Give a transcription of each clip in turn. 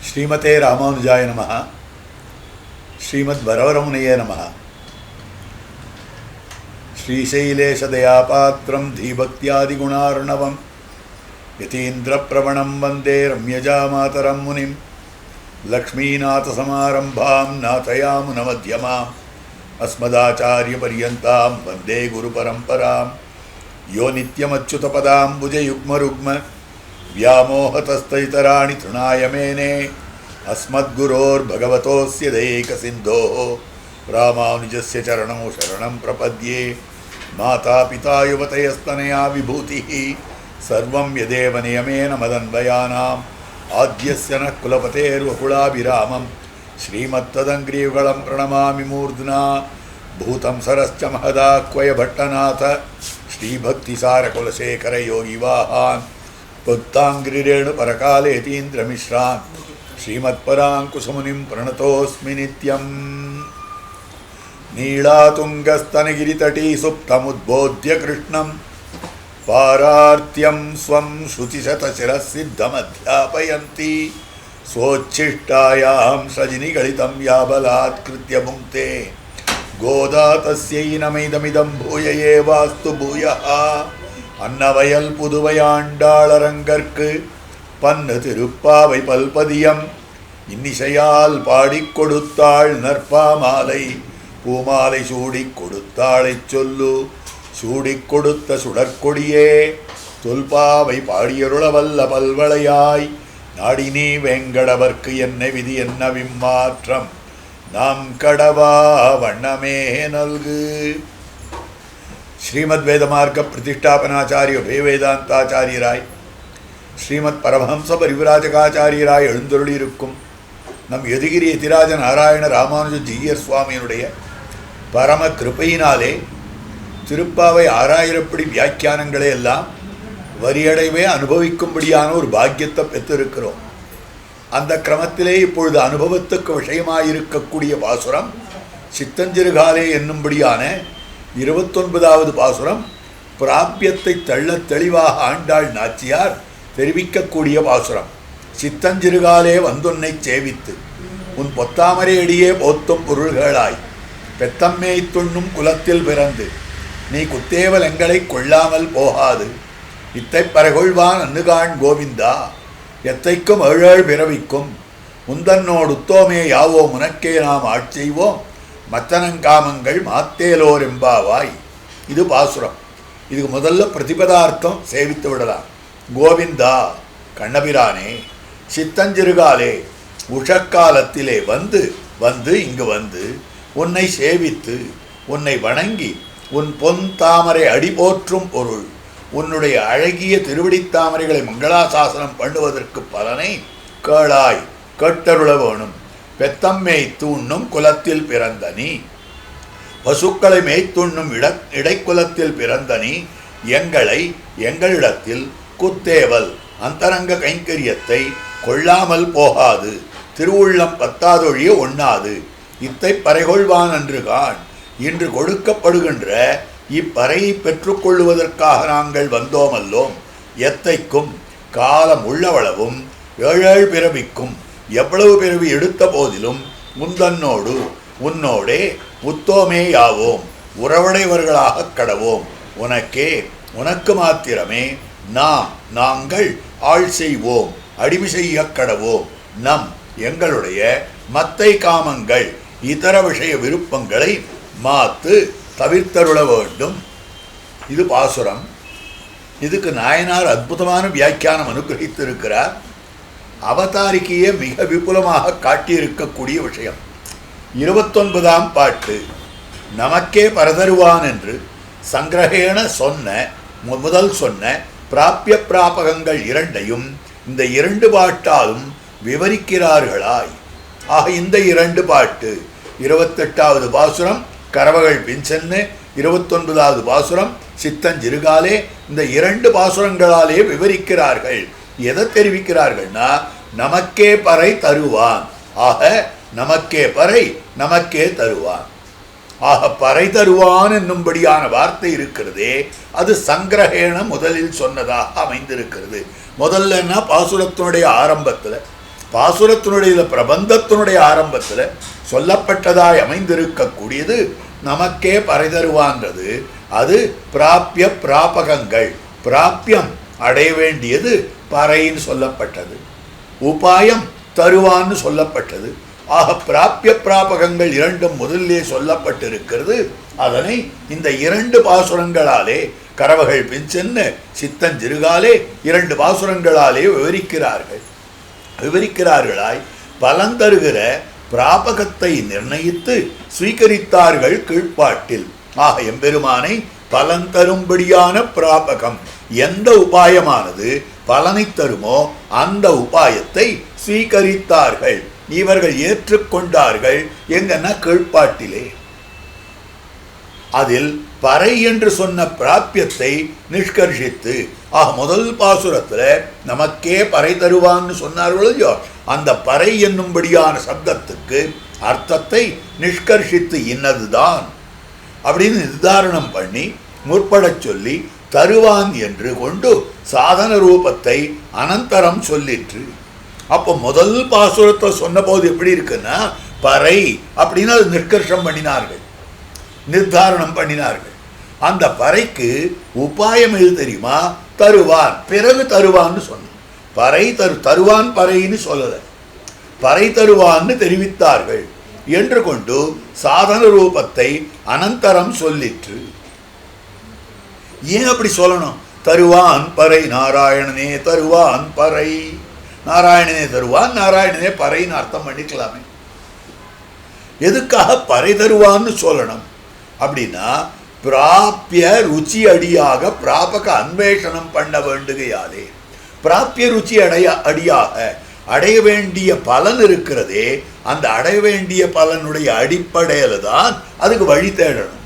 ஸ்ரீமதே ராமானுஜாய நமः. ஸ்ரீமத் வரவரமுனையே நமः. ஸ்ரீசைலேஷதயாபாத்திரம் தீபக்தியாதிகுணார்ணவம் யதீந்திரப்ரவணம் வந்தே ரம்யஜாமாதரம் முனிம் லக்ஷ்மீநாதசமாரம்பாம் நாதயாமுனமத்யமாம் அஸ்மதாச்சாரியபர்யந்தாம் வந்தே குருபரம்பராம் யோ நித்யமச்சுதபதாம்புஜயுக்மருக்ம व्यामोहतस्तैतराणि तृणाय मेने अस्मद्गुरोर्भगवतोऽस्य दयैकसिन्धोः रामानुजस्य चरणौ शरणं प्रपद्ये. मातापिता युवतयस्तनया विभूतिः सर्वं यदेव नियमेन मदन्वयानाम् आद्यस्य नः कुलपतेर्वकुलाभिरामं श्रीमत्तदङ्ग्रीयुगलं प्रणमामि मूर्ध्ना. भूतं सरश्च महदाक्वय भट्टनाथ श्रीभक्तिसारकुलशेखरयोगिवाहान् भक्तांग्रिरेणु परकालेतीन्द्रमिश्रान् श्रीमत्पराङ्कुशमुनिं प्रणतोऽस्मि नित्यम्. नीलातुङ्गस्तनगिरितटी सुप्तमुद्बोध्य कृष्णं पारार्त्यं स्वं श्रुतिशतशिरः सिद्धमध्यापयन्ती स्वोच्छिष्टायां सजिनिगलितं या बलात्कृत्य भुङ्क्ते गोदा तस्यै नमैदमिदं भूय एवास्तु भूयः. அன்னவயல் புதுவையாண்டாளரங்கற்கு பன்னு திருப்பாவை பல்பதியம் இன்னிசையால் பாடிக் கொடுத்தாள் நற்பாமாலை பூமாலை சூடிக் கொடுத்தாளைச் சொல்லு சூடிக் கொடுத்த சுடற்கொடியே தொல்பாவை பாடியருளவல்ல பல்வளையாய் நாடினீ வெங்கடவர்க்கு என்ன விதி என்ன விம்மாற்றம் நாம் கடவா வண்ணமே நல்கு. ஸ்ரீமத் வேதமார்க்க பிரதிஷ்டாபனாச்சாரிய வேதாந்தாச்சாரியராய் ஸ்ரீமத் பரமஹம்ச பரிவிராஜகாச்சாரியராய் எழுந்தருளியிருக்கும் நம் யதுகிரி யதிராஜ நாராயண ராமானுஜ ஜீயர் சுவாமியினுடைய பரம கிருபையினாலே திருப்பாவை 6000 படி வியாக்கியானங்களை எல்லாம் வரியடைவே அனுபவிக்கும்படியான ஒரு பாக்கியத்தை பெற்றிருக்கிறோம். அந்த கிரமத்திலே இப்பொழுது அனுபவத்துக்கு விஷயமாயிருக்கக்கூடிய பாசுரம் சித்தஞ்சிறுகாலே என்னும்படியான 29வது பாசுரம். பிராபியத்தை தள்ள தெளிவாக ஆண்டாள் நாச்சியார் தெரிவிக்கக்கூடிய பாசுரம். சித்தஞ்சிறுகாலே வந்துன்னை சேவித்து உன் பொத்தாமரை அடியே போத்தும் பொருள்களாய் பெத்தம்மை துண்ணும் குலத்தில் பிறந்து நீ குத்தேவல் எங்களை கொள்ளாமல் போகாது இத்தை பரகொள்வான் அன்னுகான் கோவிந்தா எத்தைக்கும் ஏழேழ் பிறவிக்கும் முந்தன்னோடு உத்தோமே யாவோ முனக்கே நாம் ஆட்செய்வோம் மத்தனங்காமங்கள் மாத்தேலோர் எம்பாவாய். இது பாசுரம். இதுக்கு முதல்ல பிரதிபதார்த்தம் சேவித்து விடலாம். கோவிந்தா கண்ணபிரானே சித்தஞ்சிறுகாலே உஷக்காலத்திலே வந்து வந்து இங்கு வந்து உன்னை சேவித்து உன்னை வணங்கி உன் பொன் தாமரை அடி போற்றும் பொருள் உன்னுடைய அழகிய திருவடித்தாமரைகளை மங்களாசாசனம் பண்ணுவதற்கு பலனை கேளாய் கேட்டருள வேணும். பெத்தம் மேய்த்துண்ணும் குலத்தில் பிறந்த நீ பசுக்களை மேய்த்துண்ணும் இடைக்குலத்தில் பிறந்த நீ எங்களிடத்தில் குத்தேவல் அந்தரங்க கைங்கரியத்தை கொள்ளாமல் போகாது திருவுள்ளம் பத்தாதொழிய ஒண்ணாது இத்தை பறைகொள்வான் என்று கான். இன்று கொடுக்கப்படுகின்ற இப்பறையை பெற்றுக்கொள்வதற்காக நாங்கள் வந்தோமல்லோம். எத்தைக்கும் காலம் உள்ளவளவும் ஏழேழு பிறவிக்கும் எவ்வளவு பிறவி எடுத்த போதிலும் முந்தன்னோடு உன்னோடே உத்தோமே யாவோம் உறவடைவர்களாக கடவோம். உனக்கு மாத்திரமே நாங்கள் ஆள் செய்வோம் அடிமை செய்ய கடவோம். எங்களுடைய மத்தை காமங்கள் இதர விஷய விருப்பங்களை மாத்து தவிர்த்தருள வேண்டும். இது பாசுரம். இதுக்கு நாயனார் அற்புதமான வியாக்கியானம் அனுகிரகித்திருக்கிறார். அவதாரிக்கையே மிக விபுலமாக காட்டியிருக்கக்கூடிய விஷயம். 29ஆம் பாட்டு நமக்கே பரதருவான் என்று சங்கிரகேண முதல் சொன்ன பிராபிய பிராபகங்கள் இரண்டையும் இந்த 2 பாட்டாலும் விவரிக்கிறார்களாய். ஆக இந்த 2 பாட்டு 28வது பாசுரம் கரவகள் பின்சென்னு 29வது பாசுரம் சித்தஞ்சிறுகாலே இந்த 2 பாசுரங்களாலே விவரிக்கிறார்கள். எதை தெரிவிக்கிறார்கள்னா நமக்கே பறை தருவான். ஆக நமக்கே பறை நமக்கே தருவான். ஆக பறை தருவான் என்னும்படியான வார்த்தை இருக்கிறதே, அது சங்கிரகேண முதலில் சொன்னதாக அமைந்திருக்கிறது. முதல்லன்னா பாசுரத்தினுடைய ஆரம்பத்தில், பாசுரத்தினுடைய பிரபந்தத்தினுடைய ஆரம்பத்தில் சொல்லப்பட்டதாய் அமைந்திருக்கக்கூடியது நமக்கே பறை தருவான்றது. அது பிராப்பிய பிராபகங்கள், பிராப்பியம் அடைய வேண்டியது பறைன்னு சொல்லப்பட்டது, உபாயம் தருவான்னு சொல்லப்பட்டது. ஆக பிராப்பிய பிராபகங்கள் இரண்டும் முதலிலே சொல்லப்பட்டிருக்கிறது. அதனை இந்த 2 பாசுரங்களாலே கரவகள் பின்சென்னு சித்தஞ்சிறுகாலே 2 பாசுரங்களாலே விவரிக்கிறார்களாய் பலன் தருகிற பிராபகத்தை நிர்ணயித்து ஸ்வீகரித்தார்கள் கீழ்ப்பாட்டில். ஆக எம்பெருமானை பலன் தரும்படியான பிராபகம், எந்த உபாயமானது பலனை தருமோ அந்த உபாயத்தை ஸ்வீகரித்தார்கள், இவர்கள் ஏற்றுக்கொண்டார்கள். எங்கன்னா கீழ்ப்பாட்டிலே. அதில் பறை என்று சொன்ன பிராப்பியத்தை நிஷ்கர்ஷித்து, முதல் பாசுரத்தில் நமக்கே பறை தருவான்னு சொன்னார்களோ, அந்த பறை என்னும்படியான சப்தத்துக்கு அர்த்தத்தை நிஷ்கர்ஷித்து இன்னதுதான் அப்படின்னு நிர்தாரணம் பண்ணி முற்படச் சொல்லி தருவான் என்று கொண்டு சாதன ரூபத்தை அனந்தரம் சொல்லிற்று. அப்போ முதல் பாசுரத்தை சொன்ன போது எப்படி இருக்குன்னா பறை அப்படின்னு அது நிஷ்கர்ஷம் பண்ணினார்கள், நிர்தாரணம் பண்ணினார்கள். அந்த பறைக்கு உபாயம் எது தெரியுமா? தருவான், பிறகு தருவான்னு சொன்ன. பறை தருவான் பறைன்னு சொல்லலை, பறை தருவான்னு தெரிவித்தார்கள் என்று கொண்டு சாதன ரூபத்தை அனந்தரம் சொல்லிற்று. ஏன் அப்படி சொல்லணும்? தருவான் பறை நாராயணனே தருவான் பறை, நாராயணனே தருவான், நாராயணனே பறைன்னு அர்த்தம் பண்ணிக்கலாமே. எதுக்காக பறை தருவான்னு சொல்லணும் அப்படின்னா, பிராப்பிய ருச்சி அடியாக பிராபக அன்வேஷனம் பண்ண வேண்டுகையாலே, பிராப்பிய ருச்சி அடியாக அடைய வேண்டிய பலன் இருக்கிறதே, அந்த அடைய வேண்டிய பலனுடைய அடிப்படையில தான் அதுக்கு வழி தேடணும்.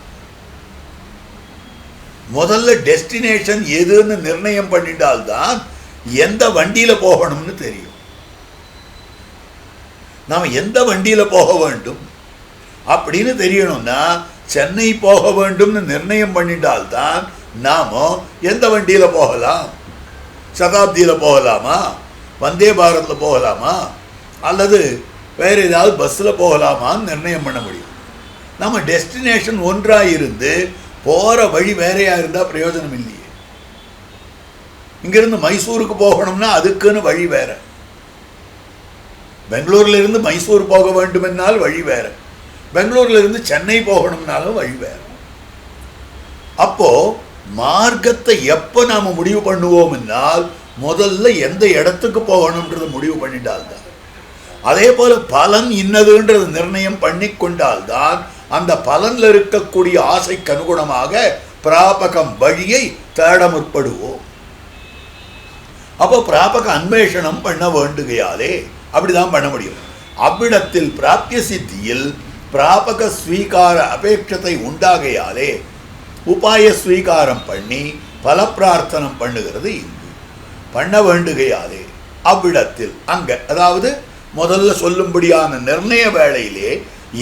முதல்ல டெஸ்டினேஷன் எதுன்னு நிர்ணயம் பண்ணிட்டால்தான் எந்த வண்டியில போகணும்னு தெரியும். நாம் எந்த வண்டியில போக வேண்டும் அப்படின்னு தெரியணும்னா சென்னை போக வேண்டும்னு நிர்ணயம் பண்ணிட்டால்தான் நாம எந்த வண்டியில போகலாம், சதாப்தியில போகலாமா, வந்தே பாரத்தில் போகலாமா, அல்லது வேறு ஏதாவது பஸ்ஸில் போகலாமான்னு நிர்ணயம் பண்ண முடியும். நம்ம டெஸ்டினேஷன் ஒன்றாக இருந்து போகிற வழி வேறையாக இருந்தால் பிரயோஜனம் இல்லையே. இங்கிருந்து மைசூருக்கு போகணும்னா அதுக்குன்னு வழி வேற, பெங்களூர்ல இருந்து மைசூர் போக வேண்டுமென்னால் வழி வேற, பெங்களூர்ல இருந்து சென்னை போகணும்னாலும் வழி வேற. அப்போ மார்க்கத்தை எப்போ நாம முடிவு பண்ணுவோம் என்றால் முதல்ல எந்த இடத்துக்கு போகணும்ன்றது முடிவு பண்ணிட்டால்தான். அதே போல பலன் இன்னதுன்றது நிர்ணயம் பண்ணி கொண்டால்தான் அந்த பலன்ல இருக்கக்கூடிய ஆசைக்கு அனுகுணமாக பிராபகம் வழியை தேட முற்படுவோம். அப்போ பிராபக அன்வேஷனம் பண்ண வேண்டுகையாலே அப்படிதான் பண்ண முடியும். அவ்விடத்தில் பிராப்திய சித்தியில் பிராபக ஸ்வீகார அபேட்சத்தை உண்டாகையாலே உபாய ஸ்வீகாரம் பண்ணி பல பிரார்த்தனம் பண்ணுகிறது இங்கு பண்ண வேண்டுகையாலே அவ்விடத்தில் அங்க, அதாவது முதல்ல சொல்லும்படியான நிர்ணய வேளையிலே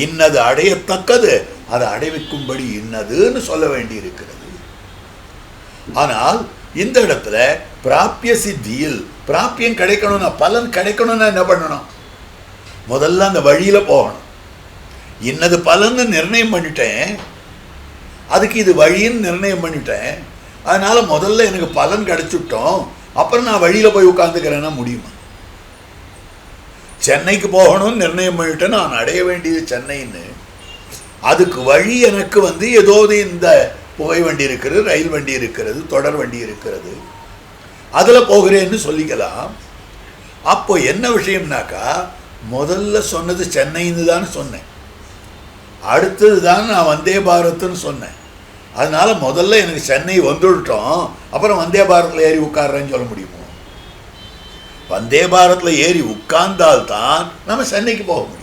இன்னது அடையத்தக்கது அதை அடைவிக்கும்படி இன்னதுன்னு சொல்ல வேண்டி இருக்கிறது. ஆனால் இந்த இடத்துல பிராப்பிய சித்தியில் பிராப்பியம் கிடைக்கணும்னா, பலன் கிடைக்கணும்னா என்ன பண்ணணும்? முதல்ல அந்த வழியில போகணும். இன்னது பலன்னு நிர்ணயம் பண்ணிட்டேன், அதுக்கு இது வழின்னு நிர்ணயம் பண்ணிட்டேன், அதனால முதல்ல எனக்கு பலன் கிடைச்சுட்டோம், அப்புறம் நான் வழியில போய் உட்காந்துக்கிறேன்னா முடியுமா? சென்னைக்கு போகணும்னு நிர்ணயம் பண்ணிட்டேன், நான் அடைய வேண்டியது சென்னைன்னு, அதுக்கு வழி எனக்கு ஏதோ இந்த புகை வண்டி இருக்கிறது, ரயில் வண்டி இருக்கிறது, தொடர் வண்டி இருக்கிறது, அதில் போகிறேன்னு சொல்லிக்கலாம். அப்போ என்ன விஷயம்னாக்கா, முதல்ல சொன்னது சென்னைன்னு தான் சொன்னேன், அடுத்தது தான் நான் வந்தே பாரத்னு சொன்னேன். அதனால முதல்ல எனக்கு சென்னை வந்துவிட்டோம், அப்புறம் வந்தே பாரத்தில் ஏறி உட்கார்றேன்னு சொல்ல முடியுமோ? வந்தே பாரத்தில் ஏறி உட்கார்ந்தால்தான் நம்ம சென்னைக்கு போக முடியும்.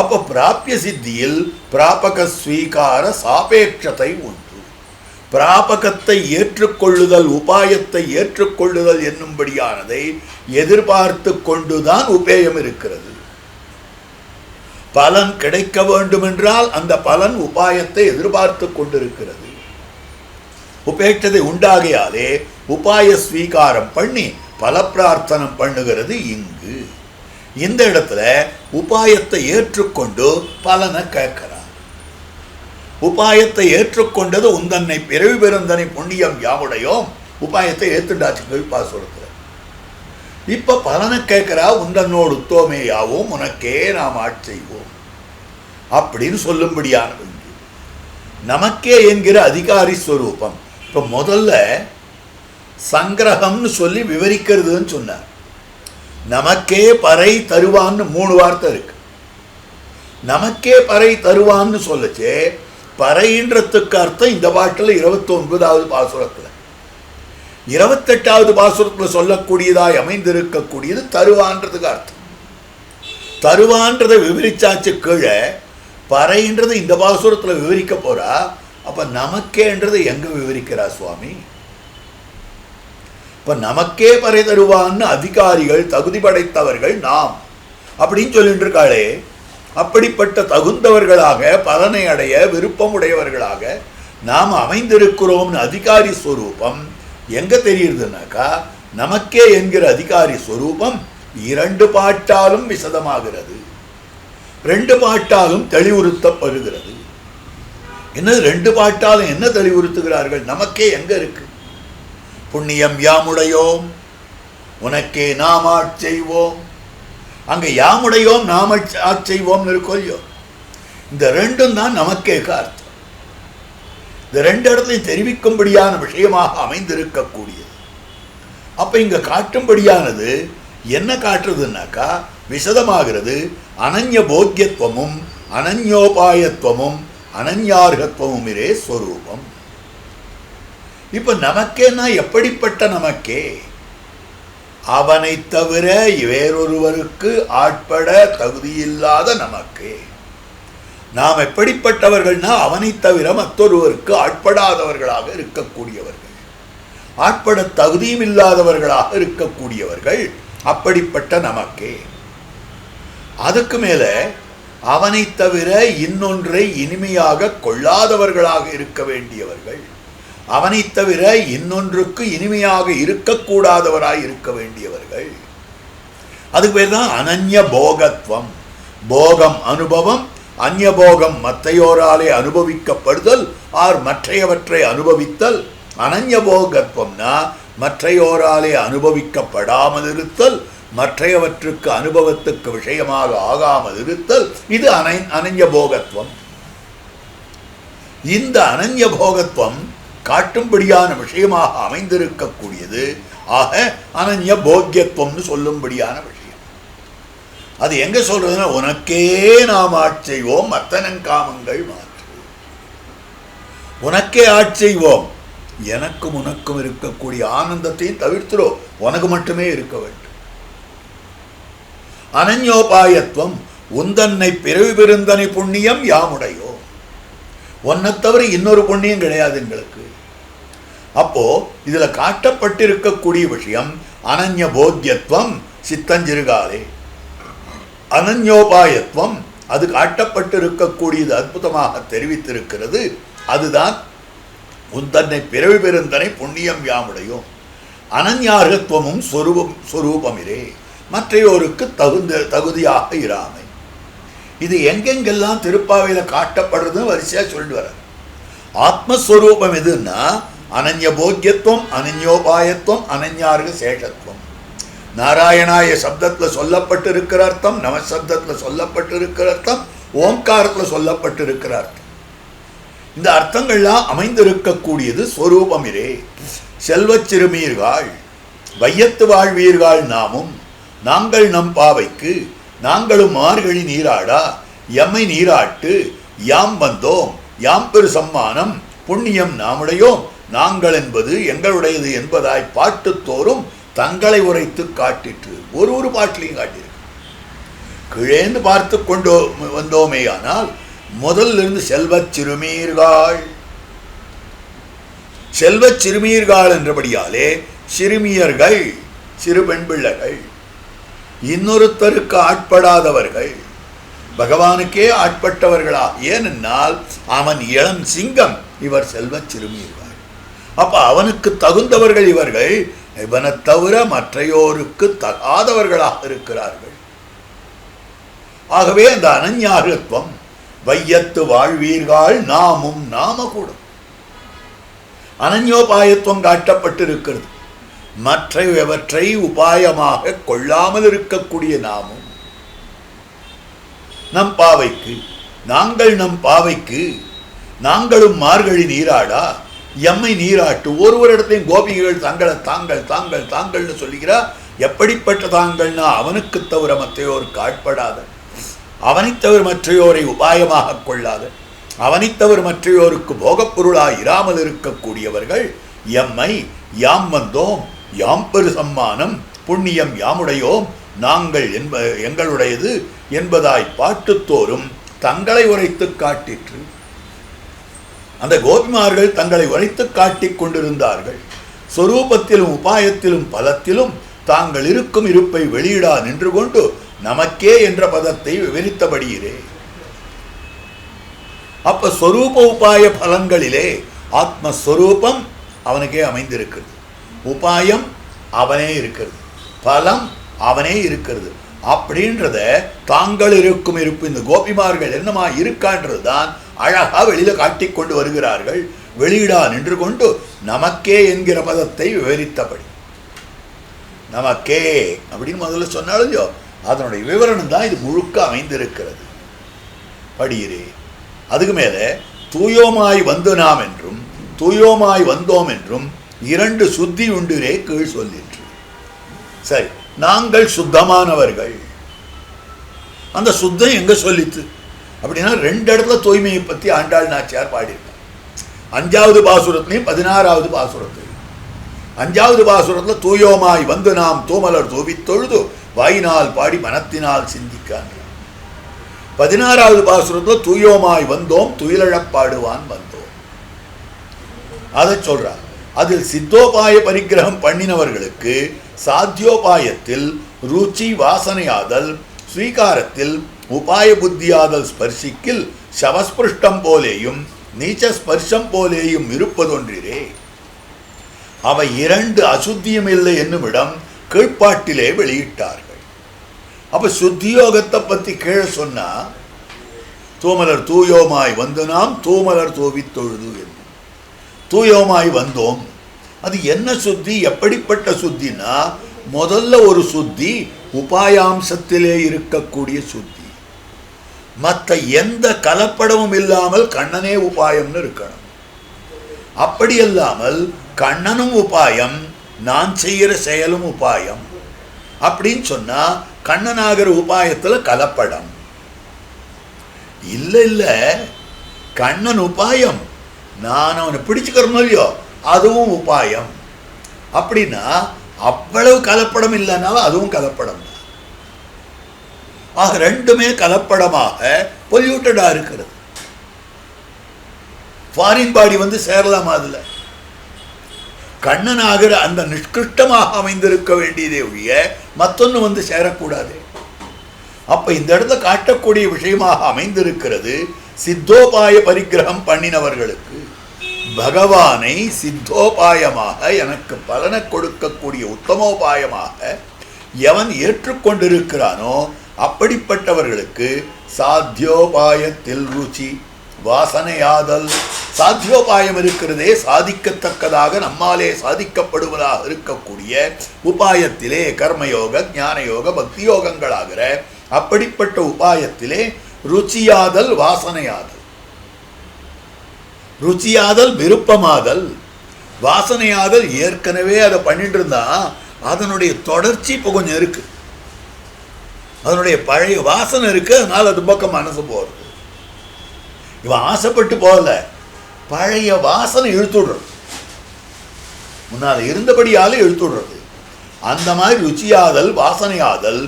அப்போ பிராப்பிய சித்தியில் பிராபக ஸ்வீகார சாபேட்சத்தை உண்டு. பிராபகத்தை ஏற்றுக்கொள்ளுதல், உபாயத்தை ஏற்றுக்கொள்ளுதல் என்னும்படியானதை எதிர்பார்த்து கொண்டுதான் உபேயம் இருக்கிறது. பலன் கிடைக்க வேண்டுமென்றால் அந்த பலன் உபாயத்தை எதிர்பார்த்து கொண்டிருக்கிறது. உபேட்சதை உண்டாகையாலே உபாய ஸ்வீகாரம் பண்ணி பல பிரார்த்தனம் பண்ணுகிறது. இங்கு இந்த இடத்துல உபாயத்தை ஏற்றுக்கொண்டு பலனை கேட்கிறார். உபாயத்தை ஏற்றுக்கொண்டது உந்தன்னை பிறவி பெருந்தனை புண்ணியம் யாவுடையோம். உபாயத்தை ஏத்துண்டாச்சு கீழ்பாசுரத்தில். இப்ப பலனை கேட்கிறா, உந்தன்னோடு உத்தோமே யாவும் உனக்கே நாம் ஆட்செய்வோம் அப்படின்னு சொல்லும்படியானது. நமக்கே என்கிற அதிகாரி ஸ்வரூபம். இப்ப முதல்ல சங்கிரகம்னு சொல்லி விவரிக்கிறதுன்னு சொன்னார். நமக்கே பறை தருவான்னு 3 வார்த்தை இருக்கு. நமக்கே பறை தருவான்னு சொல்லச்சே பறைன்றதுக்கு அர்த்தம் இந்த பாட்டில் 29வது பாசுரத்தில். 28வது பாசுரத்தில் சொல்லக்கூடியதாய் அமைந்திருக்கக்கூடியது தருவான்றதுக்கு அர்த்தம். தருவான்றதை விவரிச்சாச்சு கீழே. பறைன்றது இந்த பாசுரத்தில் விவரிக்க போறா. அப்ப நமக்கேன்றது எங்க விவரிக்கிறா சுவாமி? இப்ப நமக்கே பறை தருவான்னு அதிகாரிகள் தகுதி படைத்தவர்கள் நாம் அப்படின்னு சொல்லிட்டு இருக்காளே. அப்படிப்பட்ட தகுந்தவர்களாக பலனை அடைய விருப்பம் உடையவர்களாக நாம் அமைந்திருக்கிறோம்னு அதிகாரி ஸ்வரூபம் எங்க தெரியுதுனாக்கா, நமக்கே என்கிற அதிகாரி ஸ்வரூபம் 2 பாட்டாலும் விசதமாகிறது, 2 பாட்டாலும் தெளிவுறுத்தப்படுகிறது. என்ன 2 பாட்டாலும் என்ன தெளிவுறுத்துகிறார்கள்? நமக்கே எங்க இருக்கு? புண்ணியம் யாமுடையோம் உனக்கே நாம் ஆட்செய்வோம். அங்க யாமுடையோம் நாம் ஆட்செய்வோம் இருக்கோல்லையோ, இந்த 2ம் தான் நமக்கே அர்த்தம். இந்த 2 இடத்தையும் தெரிவிக்கும்படியான விஷயமாக அமைந்திருக்கக்கூடியது. அப்ப இங்க காட்டும்படியானது என்ன காட்டுறதுன்னாக்கா, விசதமாகிறது அனன்ய போக்கியத்துவமும் அனன்யோபாயத்துவமும் அனன்யார்கத்துவமும் இரே ஸ்வரூபம். இப்ப நமக்கேன்னா எப்படிப்பட்ட நமக்கே? அவனை தவிர வேறொருவருக்கு ஆட்பட தகுதியில்லாத நமக்கே. நாம் எப்படிப்பட்டவர்கள்னா அவனை தவிர மற்றொருவருக்கு ஆட்படாதவர்களாக இருக்கக்கூடியவர்கள், ஆட்பட தகுதியும் இல்லாதவர்களாக இருக்கக்கூடியவர்கள். அப்படிப்பட்ட நமக்கே. அதுக்கு மேல அவனை தவிர இன்னொன்றை இனிமையாக கொள்ளாதவர்களாக இருக்க வேண்டியவர்கள், அவனை தவிர இன்னொன்றுக்கு இனிமையாக இருக்கக்கூடாதவராய் இருக்க வேண்டியவர்கள். அதுக்கு பேர் தான் அனன்ய போகத்துவம். போகம் அனுபவம், அந்நியபோகம் மற்றையோராலே அனுபவிக்கப்படுதல் ஆர் மற்றையவற்றை அனுபவித்தல். அனன்ய போகத்துவம்னா மற்றையோராலே அனுபவிக்கப்படாமல் இருத்தல், மற்றையவற்றுக்கு அனுபவத்துக்கு விஷயமாக ஆகாமல் இருத்தல். இது அனன்ய போகத்துவம். இந்த அனன்ய போகத்துவம் காட்டும்படியான விஷயமாக அமைந்திருக்கக்கூடியது. ஆக அனன்ய போக்கியத்துவம்னு சொல்லும்படியான விஷயம். அது எங்க சொல்றதுன்னா, உனக்கே நாம் ஆட்செய்வோம் மத்தனங்காமங்கள் மாற்று. உனக்கே ஆட்செய்வோம், எனக்கும் உனக்கும் இருக்கக்கூடிய ஆனந்தத்தையும் தவிர்த்துடும், உனக்கு மட்டுமே இருக்க வேண்டும். அனன்யோபாயத்துவம் உந்தன்னை பிறவி பெருந்தனை புண்ணியம் யாமுடையோ. ஒன்னை தவிர இன்னொரு புண்ணியம் கிடையாது எங்களுக்கு. அப்போ இதுல காட்டப்பட்டிருக்கக்கூடிய விஷயம் அனன்ய போத்தியத்துவம் சித்தஞ்சிறுகாலே. அனன்யோபாயத்துவம் அது காட்டப்பட்டிருக்கக்கூடியது அற்புதமாக தெரிவித்திருக்கிறது. அதுதான் உந்தன்னை பிறவி பெருந்தனை புண்ணியம் யாமுடையும். அனன்யார்கத்துவமும் சொரூபமிரே, மற்றையோருக்கு தகுதியாக இராமை. இது எங்கெங்கெல்லாம் திருப்பாவையில காட்டப்படுறதுன்னு வரிசையா சொல்லிட்டு வர. ஆத்மஸ்வரூபம் எதுன்னா அனன்ய போக்கியத்துவம், அனன்யோபாயத்துவம், அனன்யார்க சேஷத்துவம். நாராயணாய சப்தத்துல சொல்லப்பட்டு இருக்கிற அர்த்தம், நம சப்தத்துல சொல்லப்பட்டு இருக்கிற அர்த்தம், ஓம்காரத்துல சொல்லப்பட்டு இருக்கிற அர்த்தம். இந்த அர்த்தங்கள்லாம் அமைந்திருக்கக்கூடியது ஸ்வரூபமிரே. செல்வச் சிறுமீர்கள் வையத்து வாழ்வீர்கள் நாமும் நாங்கள் நம் பாவைக்கு நாங்களும் மார்கழி நீராடா எம்மை நீராட்டு யாம் வந்தோம் யாம் பெரு சம்மானம் புண்ணியம் நாமுடையோம் நாங்கள் என்பது எங்களுடையது என்பதாய் பாட்டுத்தோறும் தங்களை உரைத்து காட்டிற்று. ஒரு பாட்டிலையும் காட்டியிருக்கு. கிழேந்து பார்த்து கொண்டு வந்தோமேயானால் முதலிருந்து செல்வச் சிறுமீர்கள், செல்வச் சிறுமீர்கள் என்றபடியாலே சிறுமியர்கள், சிறு பெண் பிள்ளைகள், இன்னொருத்தருக்கு ஆட்படாதவர்கள், பகவானுக்கே ஆட்பட்டவர்களா? ஏனென்றால் அவன் இளம் சிங்கம், இவர் செல்வ சிறுமியர்கள். அப்ப அவனுக்கு தகுந்தவர்கள் இவர்கள். இவனை தவிர மற்றையோருக்கு தகாதவர்களாக இருக்கிறார்கள். ஆகவே அந்த அனன்யாகத்துவம், வையத்து வாழ்வீர்கள் நாமும் நாமகூடும், அனன்யோபாயத்துவம் காட்டப்பட்டிருக்கிறது. மற்றவற்றை உபாயமாக கொள்ளாமல் இருக்கக்கூடிய நாமும் நம் பாவைக்கு, நாங்கள் நம் பாவைக்கு, நாங்களும் மார்கழி நீராடா எம்மை நீராட்டு. ஒருவரிடத்தையும் கோபிகைகள் தங்களை தாங்கள் தாங்கள் தாங்கள்னு சொல்லுகிறா. எப்படிப்பட்ட தாங்கள்னா அவனுக்கு தவிர மற்றையோருக்கு ஆட்படாத, அவனை தவிர மற்றையோரை உபாயமாக கொள்ளாத, அவனை தவிர மற்றையோருக்கு போகப்பொருளாய் இராமல் இருக்கக்கூடியவர்கள் எம்மை யாம் வந்தோம், யாம் பெரு சம்மானம், புண்ணியம் யாமுடையோம், நாங்கள் எங்களுடையது என்பதாய் பாட்டுத்தோறும் தங்களை உரைத்து காட்டிற்று. அந்த கோபிமார்கள் தங்களை உரைத்து காட்டிக் கொண்டிருந்தார்கள். சொரூபத்திலும் உபாயத்திலும் பலத்திலும் தாங்கள் இருக்கும் இருப்பை வெளியிடா நின்று கொண்டு நமக்கே என்ற பதத்தை விவரித்தபடியிலே, அப்ப சொரூப உபாய பலன்களிலே ஆத்மஸ்வரூபம் அவனுக்கே அமைந்திருக்கிறது, உபாயம் அவனே இருக்கிறது, பலம் அவனே இருக்கிறது. அப்படின்றத தாங்கள் இருக்கும் இருப்பு இந்த கோபிமார்கள் என்னமா இருக்கான்றது தான் அழகா வெளியில காட்டிக் கொண்டு வருகிறார்கள். வெளியிடா நின்று கொண்டு நமக்கே என்கிற பதத்தை விவரித்தபடி, நமக்கே அப்படின்னு முதல்ல சொன்னாலும் அதனுடைய விவரணம் தான் இது முழுக்க அமைந்திருக்கிறது. படியிரே. அதுக்கு மேல தூயோமாய் வந்து நாம் என்றும் தூயோமாய் வந்தோம் என்றும் இரண்டு சுத்தி உண்டுரே கீழ் சொல்லிற்று. சரி, நாங்கள் சுத்தமானவர்கள். அந்த சுத்தம் எங்க சொல்லித்து அப்படின்னா, ரெண்டு இடத்துல தூய்மையை பற்றி ஆண்டாள் நாச்சியார் பாடியிருக்கார். 5வது பாசுரத்திலையும் 16வது பாசுரத்திலையும். 5வது பாசுரத்தில் தூயோமாய் வந்து நாம் தூமலர் தூவித்தொழுது வாயினால் பாடி மனத்தினால் சிந்திக்கான். 16வது பாசுரத்தில் தூயோமாய் வந்தோம் துயிலழப்பாடுவான் வந்தோம். அதை சொல்றார். அதில் சித்தோபாய பரிகிரகம் பண்ணினவர்களுக்கு சாத்தியோபாயத்தில் ருச்சி வாசனையாதல், ஸ்வீகாரத்தில் உபாய புத்தியாதல், ஸ்பர்சிக்கில் சவஸ்பிருஷ்டம் போலேயும் நீச்ச ஸ்பர்ஷம் போலேயும் இருப்பதொன்றிரே. அவை இரண்டு அசுத்தியும் இல்லை என்னுமிடம் கீழ்ப்பாட்டிலே வெளியிட்டார்கள். அப்ப சுத்தியோகத்தை பத்தி கீழே சொன்னா, தூமலர் தூயோமாய் வந்து நாம் தூமலர் தூவி தொழுது என்று தூயோமாய் வந்தோம். அது என்ன சுத்தி, எப்படிப்பட்ட சுத்தினா, முதல்ல ஒரு சுத்தி உபாயாம்சத்திலே இருக்கக்கூடிய சுத்தி. மற்ற எந்த கலப்படமும் இல்லாமல் கண்ணனே உபாயம்னு இருக்கணும். அப்படி இல்லாமல் கண்ணனும் உபாயம், நான் செய்கிற செயலும் உபாயம் அப்படின்னு சொன்னா கண்ணனாகிற உபாயத்துல கலப்படம் இல்ல. இல்ல, கண்ணன் உபாயம், நான் அவனை பிடிச்சுக்கிறோம் இல்லையோ அதுவும் உபாயம். அப்படின்னா அவ்வளவு கலப்படம் இல்லைனாலும் அதுவும் கலப்படம் தான். ஆக ரெண்டுமே கலப்படமாக பொல்யூட்டடா இருக்கிறது. ஃபாரின் பாடி வந்து சேரலாம். அதுல கண்ணன் ஆகிற அந்த நிஷ்கிருஷ்டமாக அமைந்திருக்க வேண்டியதே ஒழிய மற்றொன்னு வந்து சேரக்கூடாது. அப்ப இந்த இடத்துல காட்டக்கூடிய விஷயமாக அமைந்திருக்கிறது சித்தோபாய பரிகிரகம் பண்ணினவர்களுக்கு. பகவானை சித்தோபாயமாக எனக்கு பலனை கொடுக்கக்கூடிய உத்தமோபாயமாக எவன் ஏற்றுக்கொண்டிருக்கிறானோ அப்படிப்பட்டவர்களுக்கு சாத்தியோபாயத்தில் ருச்சி வாசனையாதல். சாத்தியோபாயம் இருக்கிறதே, சாதிக்கத்தக்கதாக நம்மாலே சாதிக்கப்படுவதாக இருக்கக்கூடிய உபாயத்திலே கர்மயோக ஞானயோக பக்தி யோகங்களாகிற அப்படிப்பட்ட உபாயத்திலே ருச்சியாதல் வாசனையாதல். ருச்சியாதல் விருப்பமாதல், வாசனையாதல் ஏற்கனவே அதை பண்ணிட்டு இருந்தா அதனுடைய தொடர்ச்சி இப்போ கொஞ்சம் இருக்கு, அதனுடைய பழைய வாசனை இருக்கு, அதனால அது பக்கம் மனசு போறது. இவன் ஆசைப்பட்டு போகல, பழைய வாசனை இழுத்துடுறது, முன்னால் இருந்தபடியால இழுத்துடுறது. அந்த மாதிரி ருச்சியாதல் வாசனையாதல்,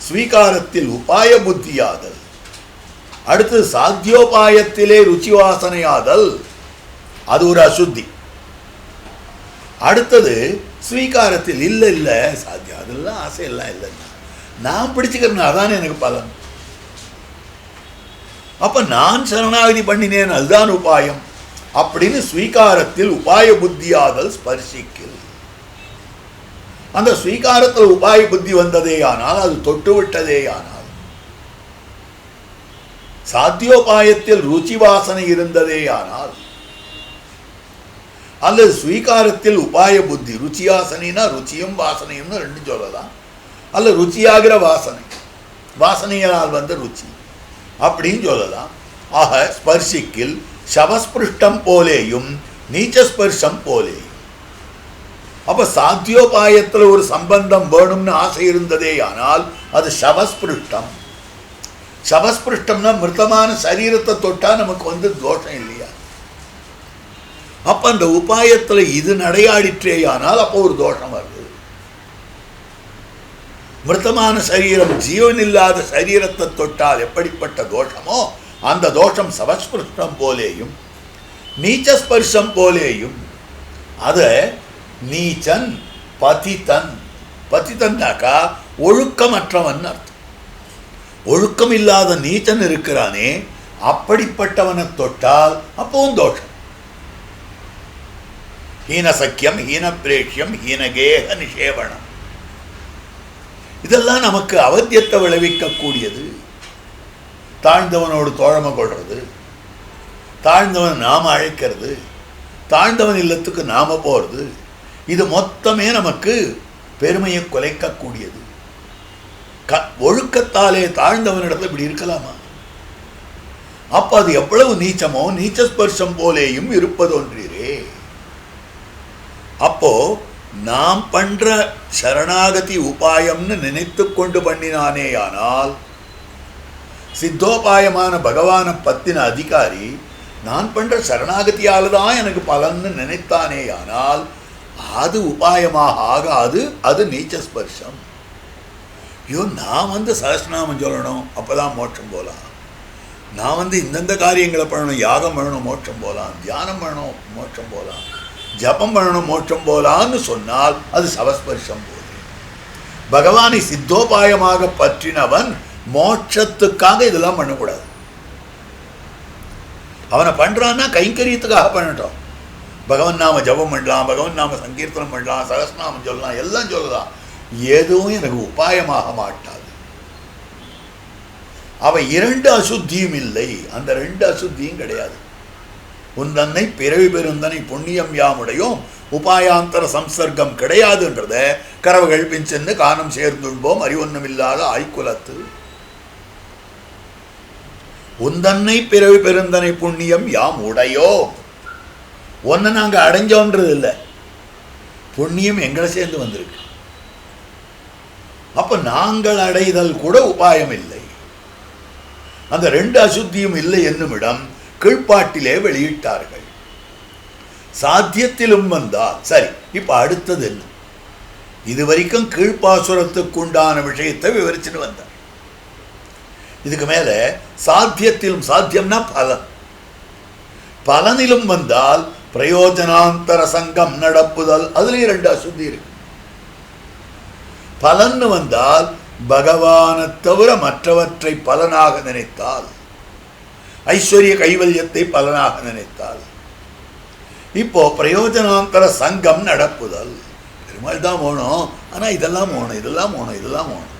ஸ்வீகாரத்தில் உபாய புத்தியாதல், அடுத்து சாத்தியோபாயத்திலே ருச்சி வாசனையாதல், அது ஒரு அசுத்தி. அடுத்தது ஸ்வீகாரத்தில் இல்லை இல்லை சாத்தியம், அதெல்லாம் ஆசையெல்லாம் இல்லைன்னா நான் பிடிச்சுக்கிறேன், அதானே எனக்கு பலன். அப்ப நான் சரணாகதி பண்ணினேன், அதுதான் உபாயம் அப்படின்னு ஸ்வீகாரத்தில் உபாய புத்தியாதல் ஸ்பர்சிக்கில். அந்த ஸ்வீகாரத்தில் உபாய புத்தி வந்ததே ஆனால், அது தொட்டு விட்டதே ஆனால், சாத்தியோபாயத்தில் ருச்சி வாசனை இருந்ததே ஆனால், அல்லது ஸ்வீகாரத்தில் உபாய புத்தி, ருச்சியாசனா ருச்சியும் வாசனையும் ரெண்டு சொல்லலாம், அல்ல ருச்சியாகிற வாசனை, வாசனையால் வந்த ருச்சி அப்படின்னு சொல்லலாம். ஆக ஸ்பர்சிக்கில் சவஸ்பிருஷ்டம் போலேயும் நீச்சஸ்பர்ஷம் போலேயும். அப்ப சாத்தியோபாயத்தில் ஒரு சம்பந்தம் வேணும்னு ஆசை இருந்ததே ஆனால் அது சவஸ்பிருஷ்டம். சவஸ்பிருஷ்டம்னா மிருதமான சரீரத்தை தொட்டா நமக்கு தோஷம் இல்லையா? அப்ப அந்த உபாயத்துல இது நடையாடிற்றேயானால் அப்போ ஒரு தோஷம் வருது. மிருதமான சரீரம், ஜீவன் இல்லாத சரீரத்தை தொட்டால் எப்படிப்பட்ட தோஷமோ அந்த தோஷம் சவஸ்பிருஷ்டம் போலேயும் நீச்சஸ்பர்ஷம் போலேயும். அத நீச்சன் பதிதன், பதிதன்னாக்கா ஒழுக்கமற்றவன் அர்த்தம். ஒழுக்கம் இல்லாத நீச்சன் இருக்கிறானே அப்படிப்பட்டவனை தொட்டால் அப்பவும் தோஷம். ஹீன சக்கியம், ஹீன பிரேஷ்யம், ஹீனகேக நிஷேவனம், இதெல்லாம் நமக்கு அவத்தியத்தை விளைவிக்கக்கூடியது. தாழ்ந்தவனோடு தோழமை கொள்றது, தாழ்ந்தவன் நாம அழைக்கிறது, தாழ்ந்தவன் இல்லத்துக்கு நாம போறது, இது மொத்தமே நமக்கு பெருமையை குலைக்கக்கூடியது. ஒழுக்கத்தாலே தாழ்ந்தவனிடத்துல இப்படி இருக்கலாமா? அப்ப அது எவ்வளவு நீச்சமோ நீச்சஸ்பர்ஷம் போலேயும் இருப்பது ஒன்றீரே. அப்போ நாம் பண்ற சரணாகதி உபாயம்னு நினைத்து கொண்டு பண்ணினானேயானால், சித்தோபாயமான பகவானை பத்தின அதிகாரி நான் பண்ற சரணாகதியால் தான் எனக்கு பலன்னு நினைத்தானேயானால் அது உபாயமாக ஆகாது, அது நீச்சஸ்பர்ஷம். ஐயோ, நான் சஹஸ்ரநாமம் சொல்லணும் அப்பதான் மோட்சம் போகலாம், நான் இந்தந்த காரியங்களை பண்ணணும், யாகம் பண்ணணும் மோட்சம் போகலாம், தியானம் பண்ணணும் மோட்சம் போகலாம், ஜபம் பண்ணணும் மோட்சம் போலான்னு சொன்னால் அது சவஸ்பர்ஷம் போது. பகவானை சித்தோபாயமாக பற்றினவன் மோட்சத்துக்காக இதெல்லாம் பண்ணக்கூடாது. அவனை பண்றான்னா கைங்கரியத்துக்காக பண்ணட்டும். பகவன் நாம ஜபம் பண்ணலாம், பகவன் நாம சங்கீர்த்தனம் பண்ணலாம், சகஸ்ரநாமம் சொல்லலாம், எல்லாம் சொல்லலாம். எதுவும் எனக்கு உபாயமாக மாட்டாது. அவை இரண்டு அசுத்தியும் இல்லை, அந்த ரெண்டு அசுத்தியும் கிடையாது. உந்தன்னை பிறவி பெருந்தனை புண்ணியம் யாமுடையோம் உபாயாந்தர சம்சர்க்கம் கிடையாதுன்றத கரவுகள் பின் சென்று காணம் சேர்ந்துள்போம் அறிவொன்னுமில்லாத ஆய்குலத்து. உந்தன்னை பிறவி பெருந்தனை புண்ணியம் யாம் உடையோ, ஒன்ன நாங்க அடைஞ்சோன்றது இல்லை, புண்ணியம் எங்களை சேர்ந்து வந்திருக்கு. அப்ப நாங்கள் அடைதல் கூட உபாயம் இல்லை. அந்த ரெண்டு அசுத்தியும் இல்லை என்னுமிடம் கீழ்ப்பாட்டிலே வெளியிட்டார்கள். சாத்தியத்திலும் வந்தால் சரி. இப்ப அடுத்தது என்ன? இதுவரைக்கும் கீழ்ப்பாசுரத்துக்கு உண்டான விஷயத்தை விவரிச்சுட்டு வந்தார். இதுக்கு மேல சாத்தியத்திலும், சாத்தியம்னா பலன், பலனிலும் வந்தால் பிரயோஜனாந்தர சங்கம் நடப்புதல், அதுலயும் ரெண்டு அசுத்தி இருக்கு. பலன் வந்தால் பகவானை தவிர மற்றவற்றை பலனாக நினைத்தால், ஐஸ்வர்ய கைவல்யத்தை பலனாக நினைத்தால், இப்போ பிரயோஜனாந்தர சங்கம் நடப்புதல், பெருமாள் தான் போனோம், ஆனா இதெல்லாம் போகணும், இதெல்லாம் போகணும், இதெல்லாம் போகணும்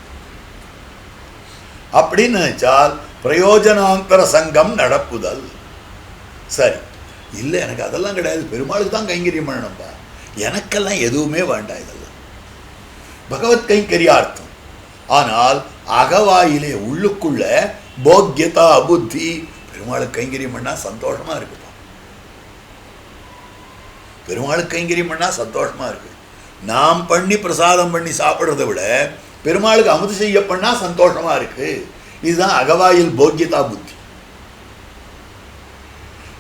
அப்படின்னு நினைச்சால் பிரயோஜனாந்தர சங்கம் நடப்புதல். சரி, இல்லை எனக்கு அதெல்லாம் கிடையாது, பெருமாளுக்கு தான் கைங்கரியம் பண்ணணும்பா, எனக்கெல்லாம் எதுவுமே வேண்டாம், இதெல்லாம் பகவத் கைங்கரியார்த்தம். ஆனால் அகவாயிலே உள்ளுக்குள்ள போக்கியதா புத்தி, பெருமாளுக்கு கைங்கரியம் பண்ணா சந்தோஷமா இருக்குப்பா, பெருமாளுக்கு கைங்கரியம் பண்ணா சந்தோஷமா இருக்கு. நாம் பண்ணி பிரசாதம் பண்ணி சாப்பிட்றத விட பெருமாளுக்கு அமுது செய்ய பண்ணா சந்தோஷமா இருக்கு. இதுதான் அகவாயில் போக்கியதா புத்தி.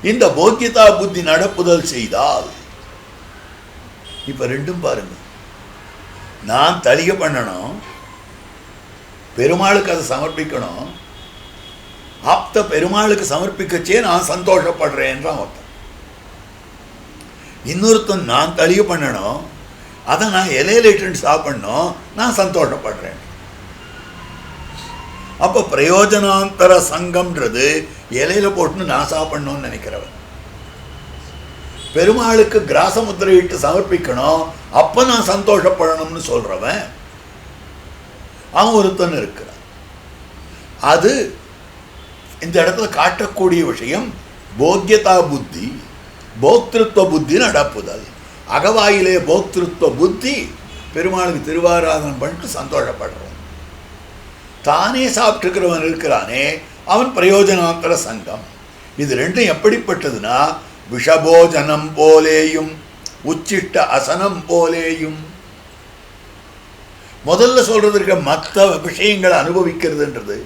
இந்த போக்கியதா புத்தி நடப்புதல் செய்தால், இப்ப ரெண்டும் பாருங்க, நான் தலிகை பண்ணணும், பெருமாளுக்கு அதை சமர்ப்பிக்கணும், ஆப்த பெருமாளுக்கு சமர்ப்பிக்கச்சே நான் சந்தோஷப்படுறேன்றான் ஒருத்தன். இன்னொருத்தன் நான் தலிகை பண்ணணும், அதை நான் இலையிலேட்டு சாப்பிடணும், நான் சந்தோஷப்படுறேன். அப்போ பிரயோஜனாந்தர சங்கம்ன்றது இலையில போட்டுன்னு நான் சாப்பிடணும்னு நினைக்கிறவன், பெருமாளுக்கு கிராச முத்திரையிட்டு சமர்ப்பிக்கணும் அப்ப நான் சந்தோஷப்படணும்னு சொல்றவன் அவன் ஒருத்தன் இருக்கிறான். அது இந்த இடத்துல காட்டக்கூடிய விஷயம் போக்கியதா புத்தி, போக்திருத்துவ புத்தி நடப்புதல். அகவாயிலே போக்திருத்துவ புத்தி, பெருமாளுக்கு திருவாராதனம் பண்ணிட்டு சந்தோஷப்படுறவன். தானே சாப்பிட்டுக்கிறவன் இருக்கிறானே அவன் பிரயோஜனாந்தர சங்கம். இது ரெண்டும் எப்படிப்பட்டதுன்னா விஷபோஜனம் போலேயும் உச்சிஷ்ட அசனம் போலேயும். முதல்ல சொல்றது இருக்க மற்ற விஷயங்களை அனுபவிக்கிறதுன்றது,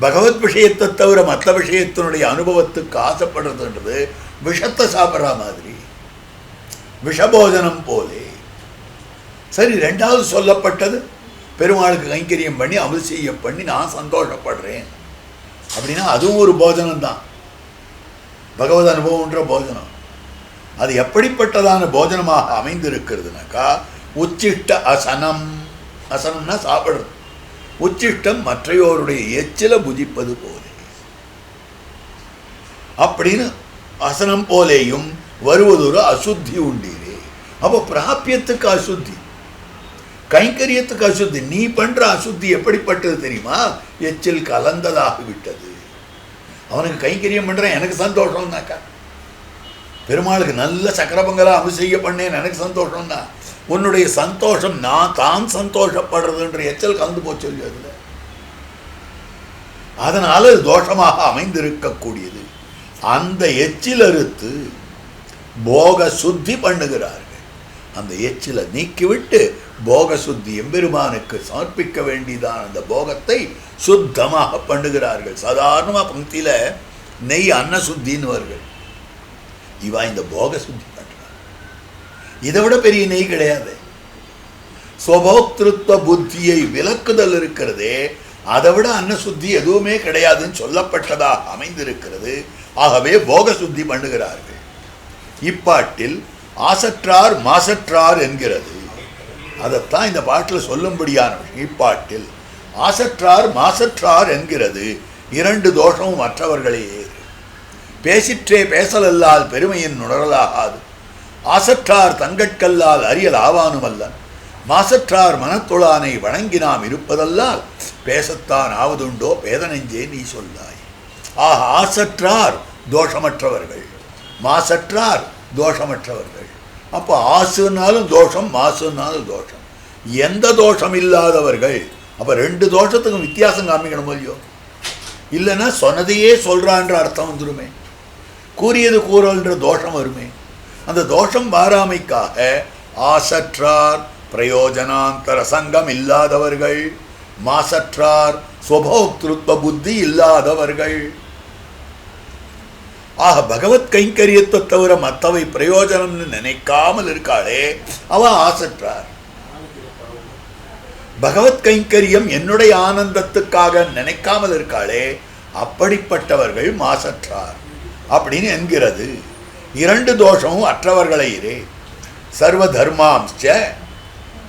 பகவத் விஷயத்தை தவிர மற்ற விஷயத்தினுடைய அனுபவத்துக்கு ஆசைப்படுறதுன்றது விஷத்தை சாப்பிட்ற மாதிரி, விஷபோஜனம் போலே. சரி, ரெண்டாவது சொல்லப்பட்டது பெருமாளுக்கு கைங்கரியம் பண்ணி அபிஷேகம் பண்ணி நான் சந்தோஷப்படுறேன் அப்படின்னா அதுவும் ஒரு போஜனம் தான், பகவத் அனுபவம்ன்ற போஜனம். அது எப்படிப்பட்டதான போஜனமாக அமைந்திருக்கிறதுனாக்கா உச்சிஷ்ட அசனம். அசனம்னா சாப்பிடுறது, உச்சிஷ்டம் மற்றையோருடைய எச்சில புஜிப்பது போலே. அப்படின்னு அசனம் போலேயும் வருவதொரு அசுத்தி உண்டீரே. அப்போ பிராபியத்துக்கு அசுத்தி, கைங்கரியத்துக்கு அசுத்தி. நீ பண்ற அசுத்தி எப்படிப்பட்டது தெரியுமா? எச்சில் கலந்ததாகிவிட்டது. அவனுக்கு கைங்கரியம் பண்றேன் எனக்கு சந்தோஷம்னாக்கா, பெருமாளுக்கு நல்ல சக்கரபங்களா அபிஷேகம் பண்ணேன் எனக்கு சந்தோஷம் தான். உன்னுடைய சந்தோஷம் நான் தான் சந்தோஷப்படுறதுன்ற எச்சல் கலந்து போச்சு அதுல. அதனால தோஷமாக அமைந்திருக்கக்கூடியது. அந்த எச்சில் அறுத்து போக சுத்தி பண்ணுகிறார்கள். அந்த எச்சிலை நீக்கிவிட்டு போக சுத்தி எம்பெருமானுக்கு சமர்ப்பிக்க வேண்டியதான அந்த போகத்தை சுத்தமாக பண்ணுகிறார்கள். சாதாரணமா பங்கில நெய் அன்ன சுத்தின்னுவார்கள், இவா இந்த போக சுத்தி பண்றாங்க. இதை விட பெரிய நெய் கிடையாது. ஸ்வபோக்திருத்துவ புத்தியை விலக்குதல் இருக்கிறதே, அதை விட அன்ன சுத்தி எதுவுமே கிடையாதுன்னு சொல்லப்பட்டதாக அமைந்திருக்கிறது. ஆகவே போக சுத்தி பண்ணுகிறார்கள். இப்பாட்டில் ஆசற்றார் மாசற்றார் என்கிறது. அதைத்தான் இந்த பாட்டில் சொல்லும்படியான இப்பாட்டில் ஆசற்றார் மாசற்றார் என்கிறது. இரண்டு தோஷமும் மற்றவர்களே. பேசிற்றே பேசலல்லால் பெருமையின் உணரலாகாது. ஆசற்றார் தங்கட்கல்லால் அறியல் ஆவானுமல்லன். மாசற்றார் மனத்தொழானை வணங்கி நாம் இருப்பதல்லால் பேசத்தான் ஆவதுண்டோ பேதனெஞ்சே நீ சொல்லாய். ஆக ஆசற்றார் தோஷமற்றவர்கள், மாசற்றார் தோஷமற்றவர்கள். அப்போ ஆசுனாலும் தோஷம், மாசுனாலும் தோஷம். எந்த தோஷம் இல்லாதவர்கள். அப்போ ரெண்டு தோஷத்துக்கும் வித்தியாசம் காமிக்கணும் இல்லையோ? இல்லைன்னா சொன்னதையே சொல்றான்ற அர்த்தம் வந்துருமே, கூறியது கூறல்ன்ற தோஷம் வருமே. அந்த தோஷம் வாராமைக்காக ஆசற்றார் பிரயோஜனாந்தர சங்கம் இல்லாதவர்கள், மாசற்றார் ஸ்வபோக்திருத்வ புத்தி இல்லாதவர்கள். ஆக பகவத் கைங்கரியத்தை தவிர மற்றவை பிரயோஜனம்னு நினைக்காமல் இருக்காளே அவ ஆசற்றார். பகவத் கைங்கரியம் என்னுடைய ஆனந்தத்துக்காக நினைக்காமல் இருக்காளே அப்படிப்பட்டவர்கள் மாசற்றார் அப்படின்னு என்கிறது. இரண்டு தோஷமும் அற்றவர்களே. சர்வ தர்மாம்ச்ச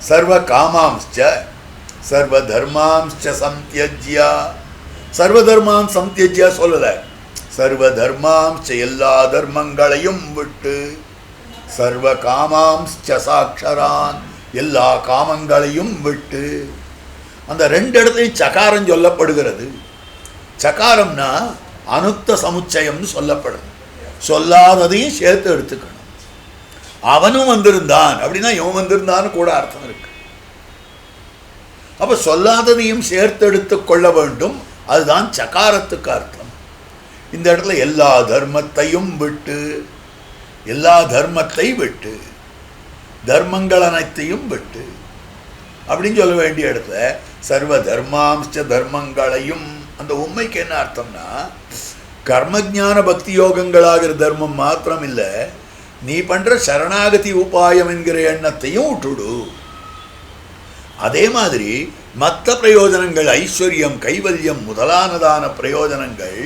சர்வ காமாம்ச்ச சர்வ தர்மாம்ச்ச சம்த்யஜ்யா. சர்வ தர்மாம் சம்த்யஜ்யா சொல்லல, சர்வ தர்மாம்ச்ச எல்லா தர்மங்களையும் விட்டு, சர்வ காமாம்ச்ச சாட்சரான் எல்லா காமங்களையும் விட்டு. அந்த ரெண்டு இடத்துலையும் சகாரம் சொல்லப்படுகிறது. சகாரம்னா அனுக்த சமுச்சயம்னு சொல்லப்படுது. சொல்லாததையும் சேர்த்து எடுத்துக்கணும். அவனும் வந்திருந்தான் அப்படின்னா இவன் வந்திருந்தான்னு கூட அர்த்தம் இருக்கு. அப்ப சொல்லாததையும் சேர்த்து எடுத்து கொள்ள வேண்டும், அதுதான் சகாரத்துக்கு அர்த்தம். இந்த இடத்துல எல்லா தர்மத்தையும் விட்டு, எல்லா தர்மத்தை விட்டு, தர்மங்கள் அனைத்தையும் விட்டு அப்படின்னு சொல்ல வேண்டிய இடத்துல சர்வ தர்மாம்ச தர்மங்களையும். அந்த உண்மைக்கு என்ன அர்த்தம்னா கர்மஜான பக்தி யோகங்களாகிற தர்மம் மாத்திரம் இல்லை, நீ பண்ற சரணாகதி உபாயம் என்கிற எண்ணத்தையும் விட்டுடு. அதே மாதிரி மற்ற பிரயோஜனங்கள், ஐஸ்வர்யம் கைவல்யம் முதலானதான பிரயோஜனங்கள்,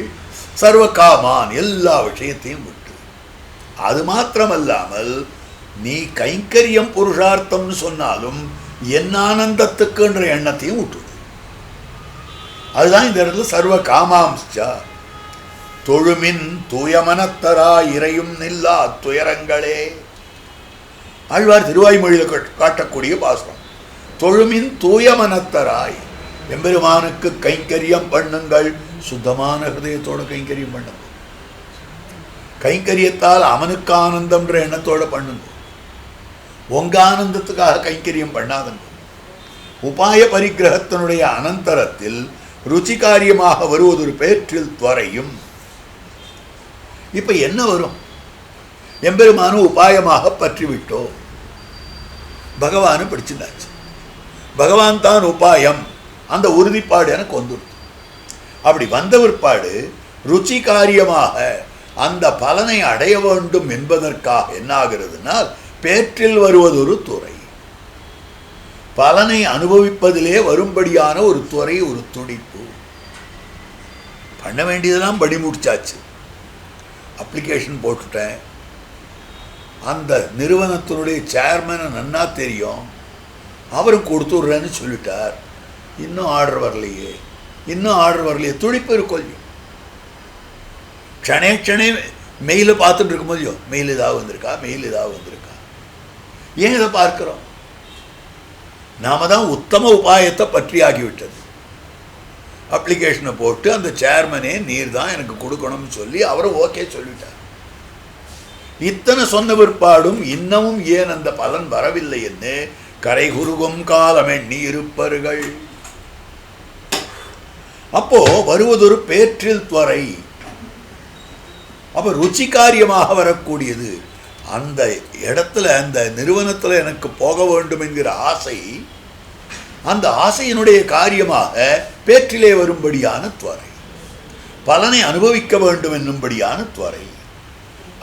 சர்வ காமான் எல்லா விஷயத்தையும் விட்டு. அது மாத்திரமல்லாமல் நீ கைங்கரியம் புருஷார்த்தம்னு சொன்னாலும் என் ஆனந்தத்துக்குன்ற எண்ணத்தையும் விட்டுடு. அதுதான் இந்த இடத்துல சர்வ காமாம்சா. தொழுமின் தூயமனத்தராய் இறையும் நில்லா துயரங்களே. ஆழ்வார் திருவாய்மொழியில் காட்டக்கூடிய பாசுரம். தொழுமின் தூயமனத்தராய், எம்பெருமானுக்கு கைங்கரியம் பண்ணுங்கள், சுத்தமான ஹிருதயத்தோட கைங்கரியம் பண்ணுங்க. கைங்கரியத்தால் அவனுக்கு ஆனந்தம்ன்ற எண்ணத்தோட பண்ணுங்க. உங்க ஆனந்தத்துக்காக கைங்கரியம் பண்ணாதுங்க. உபாய பரிகிரகத்தினுடைய அனந்தரத்தில் ருச்சிகாரியமாக வருவதொரு பேற்றில் துவரையும். இப்ப என்ன வரும்? எம்பெருமானு உபாயமாக பற்றிவிட்டோம், பகவானு பிடிச்சிருந்தாச்சு, பகவான் தான் உபாயம், அந்த உறுதிப்பாடு எனக்கு வந்துடுது. அப்படி வந்த பிற்பாடு ருச்சி காரியமாக அந்த பலனை அடைய வேண்டும் என்பதற்காக என்ன ஆகிறதுனால் பேற்றில் வருவதொரு துறை, பலனை அனுபவிப்பதிலே வரும்படியான ஒரு துறை, ஒரு துடிப்பு. பண்ண வேண்டியதெல்லாம் படி முடிச்சாச்சு, அப்ளிகேஷன் போட்டுட்டேன். அந்த நிறுவனத்தினுடைய சேர்மனை நன்னா தெரியும், அவரும் கொடுத்துட்றேன்னு சொல்லிட்டார். இன்னும் ஆர்டர் வரலையே, இன்னும் ஆர்டர் வரலையே, துடிப்பு இருக்கும். க்ஷணே க்ஷணே மெயிலை பார்த்துட்டு இருக்கும்போது மெயில் ஏதாவது வந்திருக்கா, மெயில் ஏதாவது வந்திருக்கா. ஏன் இதை பார்க்கிறோம்? நாம தான் உத்தம உபாயத்தை பற்றி ஆகிவிட்டது. அப்ளிகேஷனை போட்டு அந்த சேர்மனே நீர் தான் எனக்கு கொடுக்கணும்னு சொல்லி அவரும் ஓகே சொல்லிட்டார். இத்தனை சொன்ன பிற்பாடும் இன்னமும் ஏன் அந்த பலன் வரவில்லை என்று கரை குருகும் காலம் எண்ணி இருப்பர்கள். அப்போ வருவதொரு பேற்றில் துறை. அப்ப ருச்சி காரியமாக வரக்கூடியது. அந்த இடத்துல, அந்த நிறுவனத்தில் எனக்கு போக வேண்டும் என்கிற ஆசை, அந்த ஆசையினுடைய காரியமாக பேற்றிலே வரும்படியான துறை, பலனை அனுபவிக்க வேண்டும் என்னும்படியான துறை.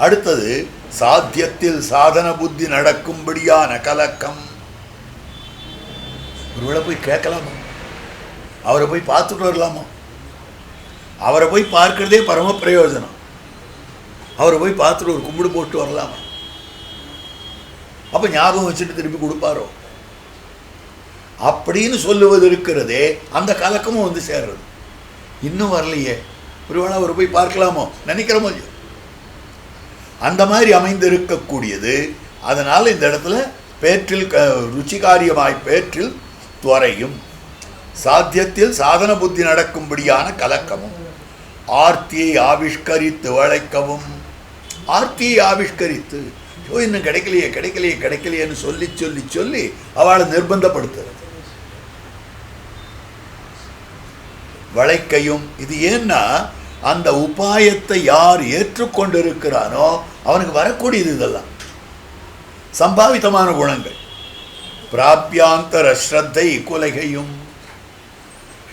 அடுத்தது சாத்தியத்தில் சாதன புத்தி நடக்கும்படியான கலக்கம். ஒருவேளை போய் கேட்கலாமா, அவரை போய் பார்த்துட்டு வரலாமா? அவரை போய் பார்க்கிறதே பரம பிரயோஜனம். அவரை போய் பார்த்துட்டு ஒரு கும்பிடு போட்டு வரலாமா? அப்ப ஞாபகம் வச்சுட்டு திருப்பி கொடுப்பாரோ அப்படின்னு சொல்லுவது இருக்கிறதே, அந்த கலக்கமும் வந்து சேர்றது. இன்னும் வரலையே, ஒருவேளை அவரை போய் பார்க்கலாமோ நினைக்கிறோமோ இல்லையோ, அந்த மாதிரி அமைந்திருக்கக்கூடியது. அதனால் இந்த இடத்துல பேற்றில் ருச்சிகாரியமாய் பேற்றில் துவரையும், சாத்தியத்தில் சாதன புத்தி நடக்கும்படியான கலக்கமும், ஆர்த்தியை ஆவிஷ்கரித்து வளைக்கவும். ஆர்த்தியை ஆவிஷ்கரித்து, இன்னும் கிடைக்கலையே கிடைக்கலையே கிடைக்கலையேன்னு சொல்லி சொல்லி சொல்லி அவளை நிர்பந்தப்படுத்துறது, வளைக்கையும். இது ஏன்னா அந்த உபாயத்தை யார் ஏற்றுக்கொண்டிருக்கிறானோ அவனுக்கு வரக்கூடியது இதெல்லாம் சம்பாவிதமான குணங்கள். பிராபியாந்தர ஸ்ரத்தை குலைகையும்.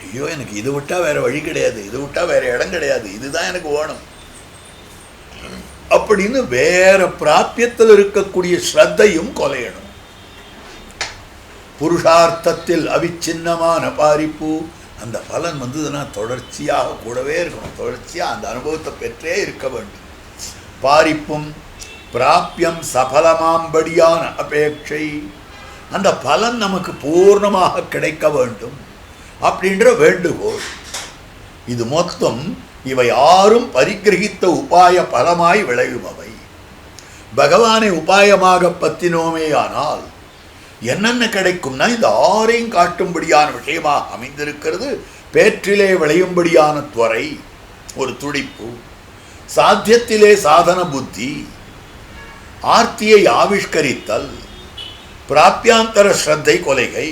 ஐயோ, எனக்கு இது விட்டா வேற வழி கிடையாது, இது விட்டா வேற இடம் கிடையாது, இதுதான் எனக்கு வேணும் அப்படின்னு வேற பிராபியத்தில் இருக்கக்கூடிய ஸ்ரத்தையும் கொலையணும். புருஷார்த்தத்தில் அவிச்சின்னமான பாரிப்பு. அந்த பலன் வந்ததுன்னா தொடர்ச்சியாக கூடவே இருக்கணும், தொடர்ச்சியாக அந்த அனுபவத்தை பெற்றே இருக்க வேண்டும். பாரிப்பும் பிராபியம் சபலமாம்படியான அபேட்சை. அந்த பலன் நமக்கு பூர்ணமாக கிடைக்க வேண்டும் அப்படின்ற வேண்டுகோள். இது மொத்தம் இவை ஆறும் பரிகிரகித்த உபாய பலமாய் விளையுமவை. பகவானை உபாயமாக பத்தினோமே ஆனால் என்னென்ன கிடைக்கும்னா இந்த ஆறையும் காட்டும்படியான விஷயமாக அமைந்திருக்கிறது. பேற்றிலே விளையும்படியான துறை, ஒரு துடிப்பு, சாத்தியத்திலே சாதன புத்தி, ஆர்த்தியை ஆவிஷ்கரித்தல், பிராபியாந்தர ஸ்ரத்தை கொலைகை,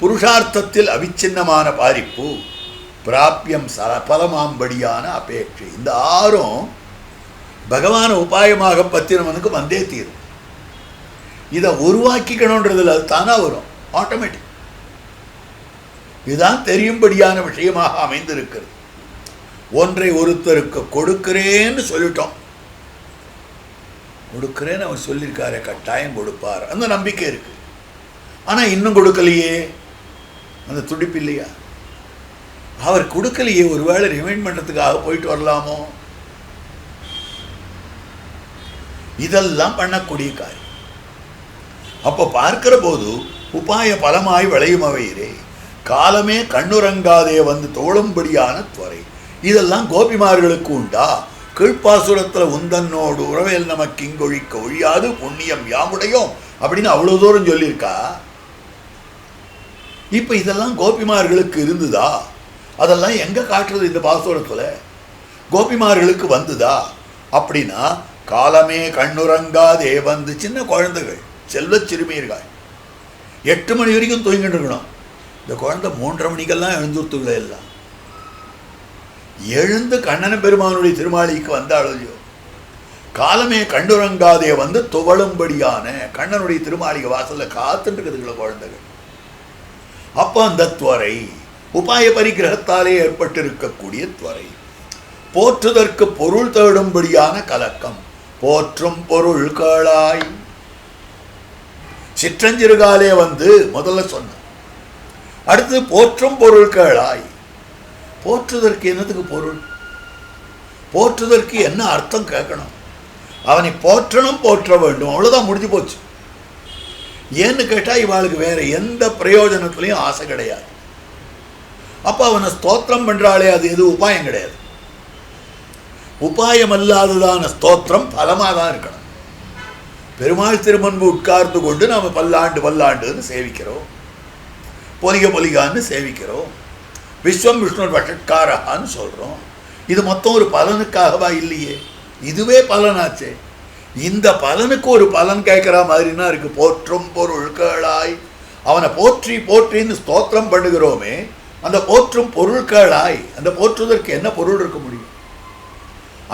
புருஷார்த்தத்தில் அவிச்சின்னமான பாரிப்பு, பிராபியம் சபலமாம்படியான அபேட்சை. இந்த ஆறும் பகவான உபாயமாக பத்தினவனுக்கு வந்தே தீரும். இதை உருவாக்கிக்கணுன்றதுல அது தானா வரும், ஆட்டோமேட்டிக். இதுதான் தெரியும்படியான விஷயமாக அமைந்திருக்கிறது. ஒன்றை ஒருத்தருக்கு கொடுக்கிறேன்னு சொல்லிட்டோம், கொடுக்கிறேன்னு அவர் சொல்லியிருக்காரு, கட்டாயம் கொடுப்பார், அந்த நம்பிக்கை இருக்கு. ஆனா இன்னும் கொடுக்கலையே, அந்த துடிப்பு இல்லையா? அவர் கொடுக்கலையே, ஒருவேளை ரிமைண்ட் பண்ணுறதுக்காக போயிட்டு வரலாமோ? இதெல்லாம் பண்ணக்கூடிய காரியம். அப்போ பார்க்கிற போது உபாய பலமாய் விளையும் அவையிலே காலமே கண்ணுறங்காதே வந்து தோளும்படியான துறை. இதெல்லாம் கோபிமார்களுக்கு உண்டா? கீழ்ப்பாசுரத்தில் உந்தன்னோடு உறவேல் நமக்கு இங்கொழிக்க ஒழியாது புண்ணியம் யாமுடையோம் அப்படின்னு அவ்வளவு தூரம் சொல்லியிருக்கா. இப்ப இதெல்லாம் கோபிமார்களுக்கு இருந்துதா? அதெல்லாம் எங்க காட்டுறது இந்த பாசுரத்துல? கோபிமார்களுக்கு வந்துதா அப்படின்னா, காலமே கண்ணுறங்காதே வந்து சின்ன குழந்தைகள், செல்வ சிறுமியர்கள் 8 மணி வரைக்கும் தூங்கிட்டு இருக்கணும். இந்த குழந்தை 3:30 மணிக்கெல்லாம் எழுந்துத்துள்ள எல்லாம் எழுந்து கண்ணன பெருமானுடைய திருமாளிக்கு வந்தாளையோ. காலமே கண்டுறங்காதே வந்து துவளும்படியான கண்ணனுடைய திருமாளிகை வாசல்ல காத்துட்டு இருக்குதுங்கள குழந்தைகள். அப்ப அந்த துவரை உபாய பரிகிரகத்தாலே ஏற்பட்டிருக்கக்கூடிய துவரை, போற்றுதற்கு பொருள் தேடும்படியான கலக்கம், போற்றும் பொருள் கேளாய். சிற்றஞ்சிறுகாலே வந்து முதல்ல சொன்ன, அடுத்து போற்றும் பொருள் கேளாய். போற்றுதற்கு என்னதுக்கு பொருள்? போற்றுதற்கு என்ன அர்த்தம் கேட்கணும்? அவனை போற்றணும், போற்ற வேண்டும், அவ்வளவுதான், முடிஞ்சு போச்சு. ஏன்னு கேட்டா இவாளுக்கு வேற எந்த பிரயோஜனத்திலையும் ஆசை கிடையாது. அப்ப அவனை ஸ்தோத்திரம் பண்றாளே, அது எது உபாயம் கிடையாது. உபாயம் அல்லாததான ஸ்தோத்திரம் பலமாக தான் இருக்கணும். பெருமாள் திருமன்பு உட்கார்ந்து கொண்டு நாம பல்லாண்டு பல்லாண்டுன்னு சேவிக்கிறோம், பொலிக பொலிகான்னு சேவிக்கிறோம், விஸ்வம் விஷ்ணு வஷட்காரகான்னு சொல்றோம். இது மொத்தம் ஒரு பலனுக்காகவா? இல்லையே, இதுவே பலனாச்சே. இந்த பலனுக்கு ஒரு பலன் கேட்கிற மாதிரினா இருக்கு. போற்றும் பொருள் கேளாய், அவனை போற்றி போற்றின்னு ஸ்தோத்திரம் பண்ணுகிறோமே, அந்த போற்றும் பொருள் கேளாய், அந்த போற்றுவதற்கு என்ன பொருள் இருக்க முடியும்?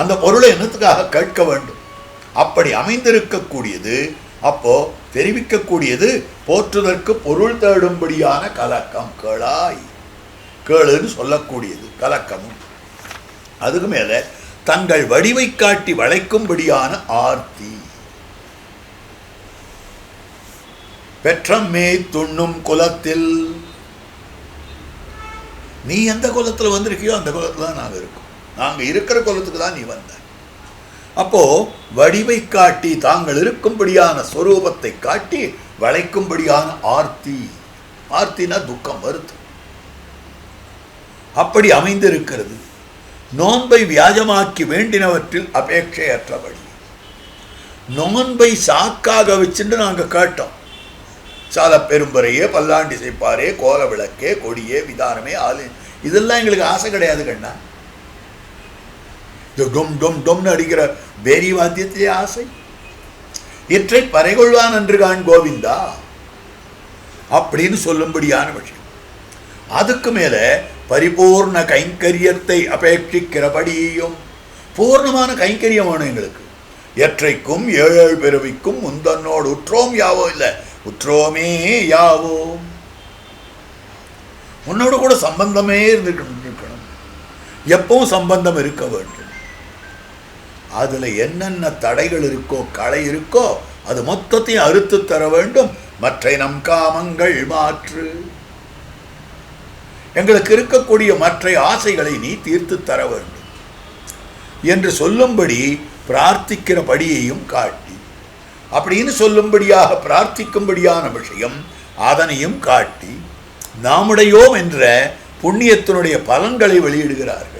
அந்த பொருளை என்னத்துக்காக கேட்க வேண்டும்? அப்படி அமைந்திருக்கக்கூடியது, அப்போ தெரிவிக்கக்கூடியது போற்றுவதற்கு பொருள் தேடும்படியான கலக்கம். கேளாய், கேளுன்னு சொல்லக்கூடியது கலக்கமும். அதுக்கு மேல தங்கள் வடிவை காட்டி வளைக்கும்படியான ஆர்த்தி. பெற்றம்மே துண்ணும் குலத்தில், நீ எந்த குலத்துல வந்திருக்கியோ அந்த குலத்துல தான் நாங்க இருக்கோம், நாங்க இருக்கிற குலத்துக்கு தான் நீ வந்த. அப்போ வடிவை காட்டி தாங்கள் இருக்கும்படியான ஸ்வரூபத்தை காட்டி வளைக்கும்படியான ஆர்த்தி. ஆர்த்தினா துக்கம், வருத்தம். அப்படி அமைந்திருக்கிறது. நோன்பை வியாஜமாக்கி வேண்டினவற்றில் அபேட்சையற்றபடி. நோன்பை சாக்காக வச்சுட்டு நாங்க கேட்டோம். சால பெரும்பறையே, பல்லாண்டி செய்ப்பாரே, கோல விளக்கே, கொடியே, விதானமே, ஆளு, இதெல்லாம் எங்களுக்கு ஆசை கிடையாது கண்ணா. டொம் டொம் டொம்னு அடிக்கிற பேரி வாத்தியத்திலே ஆசை. இற்றை பறைகொள்வான் என்று காண் கோவிந்தா அப்படின்னு சொல்லும்படியான விஷயம். அதுக்கு மேல பரிபூர்ண கைங்கரியத்தை அபேட்சிக்கிறபடியும், பூர்ணமான கைங்கரியம் வேணும் எங்களுக்கு. எற்றைக்கும் 7 பிறவிக்கும் முந்தன்னோடு உற்றோம் யாவோ, இல்லை உற்றோமே யாவோம், உன்னோடு கூட சம்பந்தமே இருந்துக்கணும், எப்பவும் சம்பந்தம் இருக்க வேண்டும். அதுல என்னென்ன தடைகள் இருக்கோ, களை இருக்கோ, அது மொத்தத்தையும் அறுத்து தர வேண்டும். மற்ற நம் காமங்கள் மாற்று, எங்களுக்கு இருக்கக்கூடிய மற்ற ஆசைகளை நீ தீர்த்து தர வேண்டும் என்று சொல்லும்படி பிரார்த்திக்கிறபடியையும் காட்டி, அப்படின்னு சொல்லும்படியாக பிரார்த்திக்கும்படியான விஷயம் அதனையும் காட்டி, நாமுடையோம் என்ற புண்ணியத்தினுடைய பலன்களை வெளியிடுகிறார்கள்.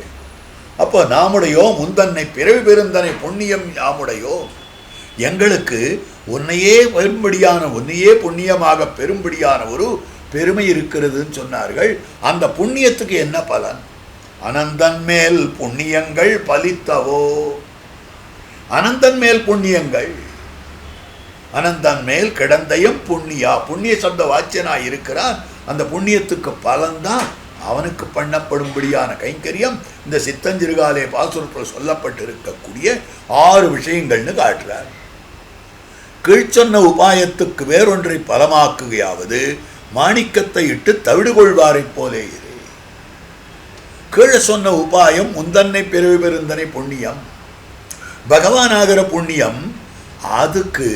அப்போ நாமுடையோ முந்தன்னை பிறவி பெருந்தனை புண்ணியம் யாமுடையோ, எங்களுக்கு உன்னையே பெரும்படியான, உன்னையே புண்ணியமாக பெரும்படியான ஒரு பெருமை இருக்கிறதுன்னு சொன்னார்கள். அந்த புண்ணியத்துக்கு என்ன பலன்? அனந்தன் மேல் புண்ணியங்கள் பலித்தவோ. அனந்தன் மேல் புண்ணியங்கள், அனந்தன் மேல் கிடந்தயம் புண்ணியா, புண்ணிய சப்த வாச்சியனாய் இருக்கிறான். அந்த புண்ணியத்துக்கு பலன்தான் அவனுக்கு பண்ணப்படும்படியான கைங்கரியம். இந்த சித்தஞ்சிறுகாலே பாசுரத்தில் சொல்லப்பட்டிருக்கக்கூடிய 6 விஷயங்கள்னு காட்டுறார். கீழ்ச்சொன்ன உபாயத்துக்கு வேறொன்றை பலமாக்குகையாவது மாணிக்கத்தை இட்டு தவிடு கொள்வாரை போலே இரு. கீழே சொன்ன உபாயம் முந்தன்னை பிறவி பெருந்தனை புண்ணியம், பகவானாகிற புண்ணியம். அதுக்கு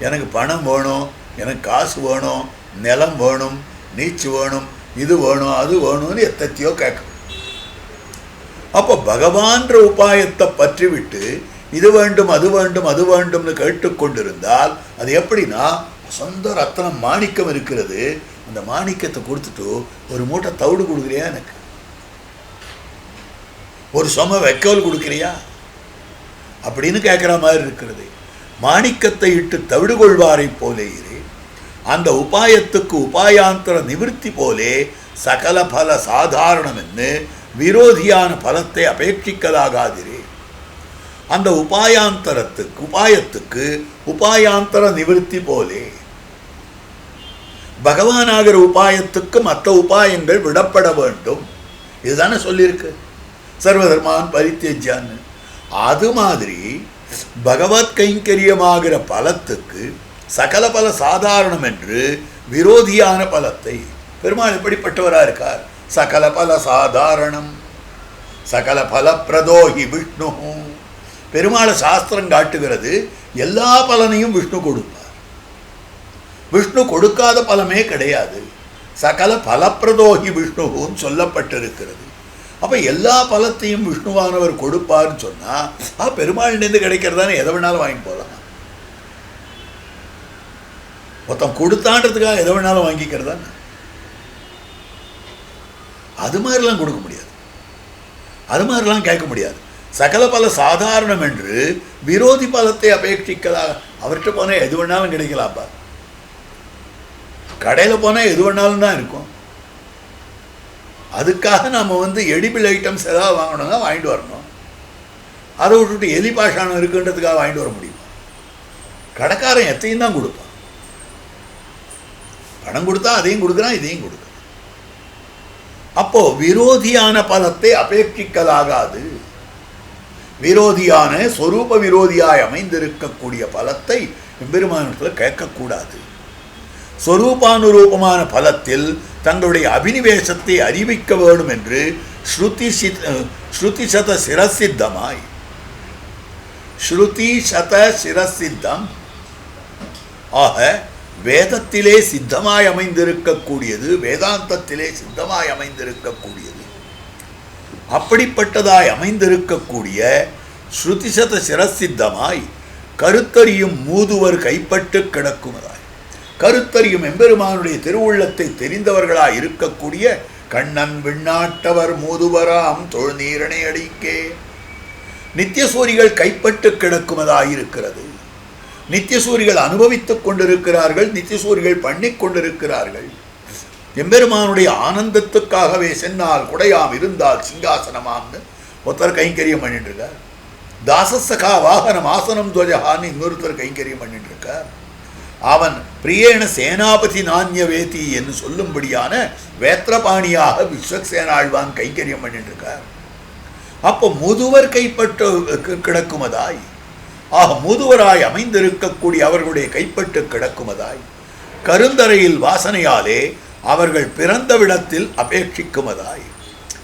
எனக்கு பணம் வேணும், எனக்கு காசு வேணும், நிலம் வேணும், நீச்சு வேணும், இது வேணும், அது வேணும்னு எத்தத்தையோ கேட்கும். அப்போ பகவான்ற உபாயத்தை பற்றி விட்டு இது வேண்டும் அது வேண்டும் அது வேண்டும்னு கேட்டுக்கொண்டிருந்தால் அது எப்படின்னா, சொந்த ரத்தனம் மாணிக்கம் இருக்கிறது, அந்த மாணிக்கத்தை கொடுத்துட்டு ஒரு மூட்டை தவிடு கொடுக்குறியா எனக்கு, ஒரு சும வைக்கோல் கொடுக்குறியா அப்படின்னு கேட்குற மாதிரி இருக்கிறது. மாணிக்கத்தை இட்டு தவிடு கொள்வாரை போலே இரு, அந்த உபாயத்துக்கு உபாயாந்தர நிவர்த்தி போலே சகல பல சாதாரணம் என்று விரோதியான பலத்தை அபேட்சிக்கலாகாதிரே. அந்த உபாயத்துக்கு உபாயாந்தர நிவர்த்தி போலே பகவானாகிற உபாயத்துக்கு மற்ற உபாயங்கள் விடப்பட வேண்டும். இதுதானே சொல்லியிருக்கு சர்வதர்மான் பரித்தியஜான்னு. அது மாதிரி பகவத் கைங்கரியமாகிற பலத்துக்கு சகல பல சாதாரணம் என்று விரோதியான பலத்தை பெருமாள் எப்படிப்பட்டவராக இருக்கார்? சகல பல சாதாரணம் சகல பலப்பிரதோஹி விஷ்ணு. பெருமாளை சாஸ்திரம் காட்டுகிறது எல்லா பலனையும் விஷ்ணு கொடுப்பார். விஷ்ணு கொடுக்காத பலமே கிடையாது. சகல பலப்பிரதோஹி விஷ்ணுன்னு சொல்லப்பட்டிருக்கிறது. அப்போ எல்லா பலத்தையும் விஷ்ணுவானவர் கொடுப்பார்னு சொன்னால் பெருமாள்லேருந்து கிடைக்கிறதானே எதை வேணாலும் வாங்கி போகலாம். மொத்தம் கொடுத்தான்றதுக்காக எதை வேணாலும் வாங்கிக்கிறதானே. அது மாதிரிலாம் கொடுக்க முடியாது, அது மாதிரிலாம் கேட்க முடியாது. சகல பல சாதாரணம் என்று விரோதி பலத்தை அபேட்சிக்கலா. அவர்கிட்ட போனால் எது வேணாலும் கிடைக்கலாப்பா. கடையில் போனால் எது வேணாலும் தான் இருக்கும். அதுக்காக நம்ம எடிபிள் ஐட்டம்ஸ் ஏதாவது வாங்கணும்னா வாங்கிட்டு வரணும். அதை விட்டுட்டு எலி பாஷானம் இருக்குன்றதுக்காக வாங்கிட்டு வர முடியுமா? கடைக்காரன் எத்தையும் தான் கொடுப்பான். பணம் கொடுத்தா அதையும் கொடுக்குறான், இதையும் கொடுக்குறான். அப்போ விரோதியான பலத்தை அபேட்சிக்கலாகாது. விரோதியான ஸ்வரூப விரோதியாய் அமைந்திருக்கக்கூடிய பலத்தை எம்பெருமானத்தில் கேட்கக்கூடாது. ஸ்வரூபானுரூபமான பலத்தில் தங்களுடைய அபினிவேசத்தை அறிவிக்க வேண்டும் என்று ஸ்ருதி சத சிரசித்தமாய், ஸ்ருதி சத சிரசித்தம் ஆக வேதத்திலே சித்தமாய் அமைந்திருக்கக்கூடியது, வேதாந்தத்திலே சித்தமாய் அமைந்திருக்கக்கூடியது, அப்படிப்பட்டதாய் அமைந்திருக்கக்கூடிய ஸ்ருதிசத சிரசித்தமாய் கருத்தறியும் மூதுவர் கைப்பட்டு கிடக்குமதாய், கருத்தறியும் எம்பெருமானுடைய திருவுள்ளத்தை தெரிந்தவர்களாய் இருக்கக்கூடிய கண்ணன் விண்ணாட்டவர் மூதுவராம் தொழுநீரணை அடிக்கே நித்தியசூரிகள் கைப்பட்டு கிடக்குமதாயிருக்கிறது. நித்தியசூரிகள் அனுபவித்துக் கொண்டிருக்கிறார்கள், நித்தியசூரிகள் பண்ணி கொண்டிருக்கிறார்கள். எம்பெருமானுடைய ஆனந்தத்துக்காகவே சென்னால் குடையாம் இருந்தால் சிங்காசனமாம்னு ஒருத்தர் கைங்கரியம் பண்ணிட்டு இருக்கார். தாசசகா வாகனம் ஆசனம் துவஜகான்னு இன்னொருத்தர் கைங்கரியம் பண்ணிட்டு இருக்கார். அவன் பிரியேன சேனாபதி நானிய வேதி என்று சொல்லும்படியான வேத்திரபாணியாக விஸ்வக்சேனாழ்வான் கைங்கரியம் பண்ணிட்டு இருக்கார். அப்போ முதுவர் கைப்பட்டு கிடக்குமதாய், ஆக முதுவராய் அமைந்திருக்கக்கூடிய அவர்களுடைய கைப்பட்டு கிடக்குமதாய், கருந்தரையில் வாசனையாலே அவர்கள் பிறந்த விடத்தில் அபேட்சிக்குமதாய்,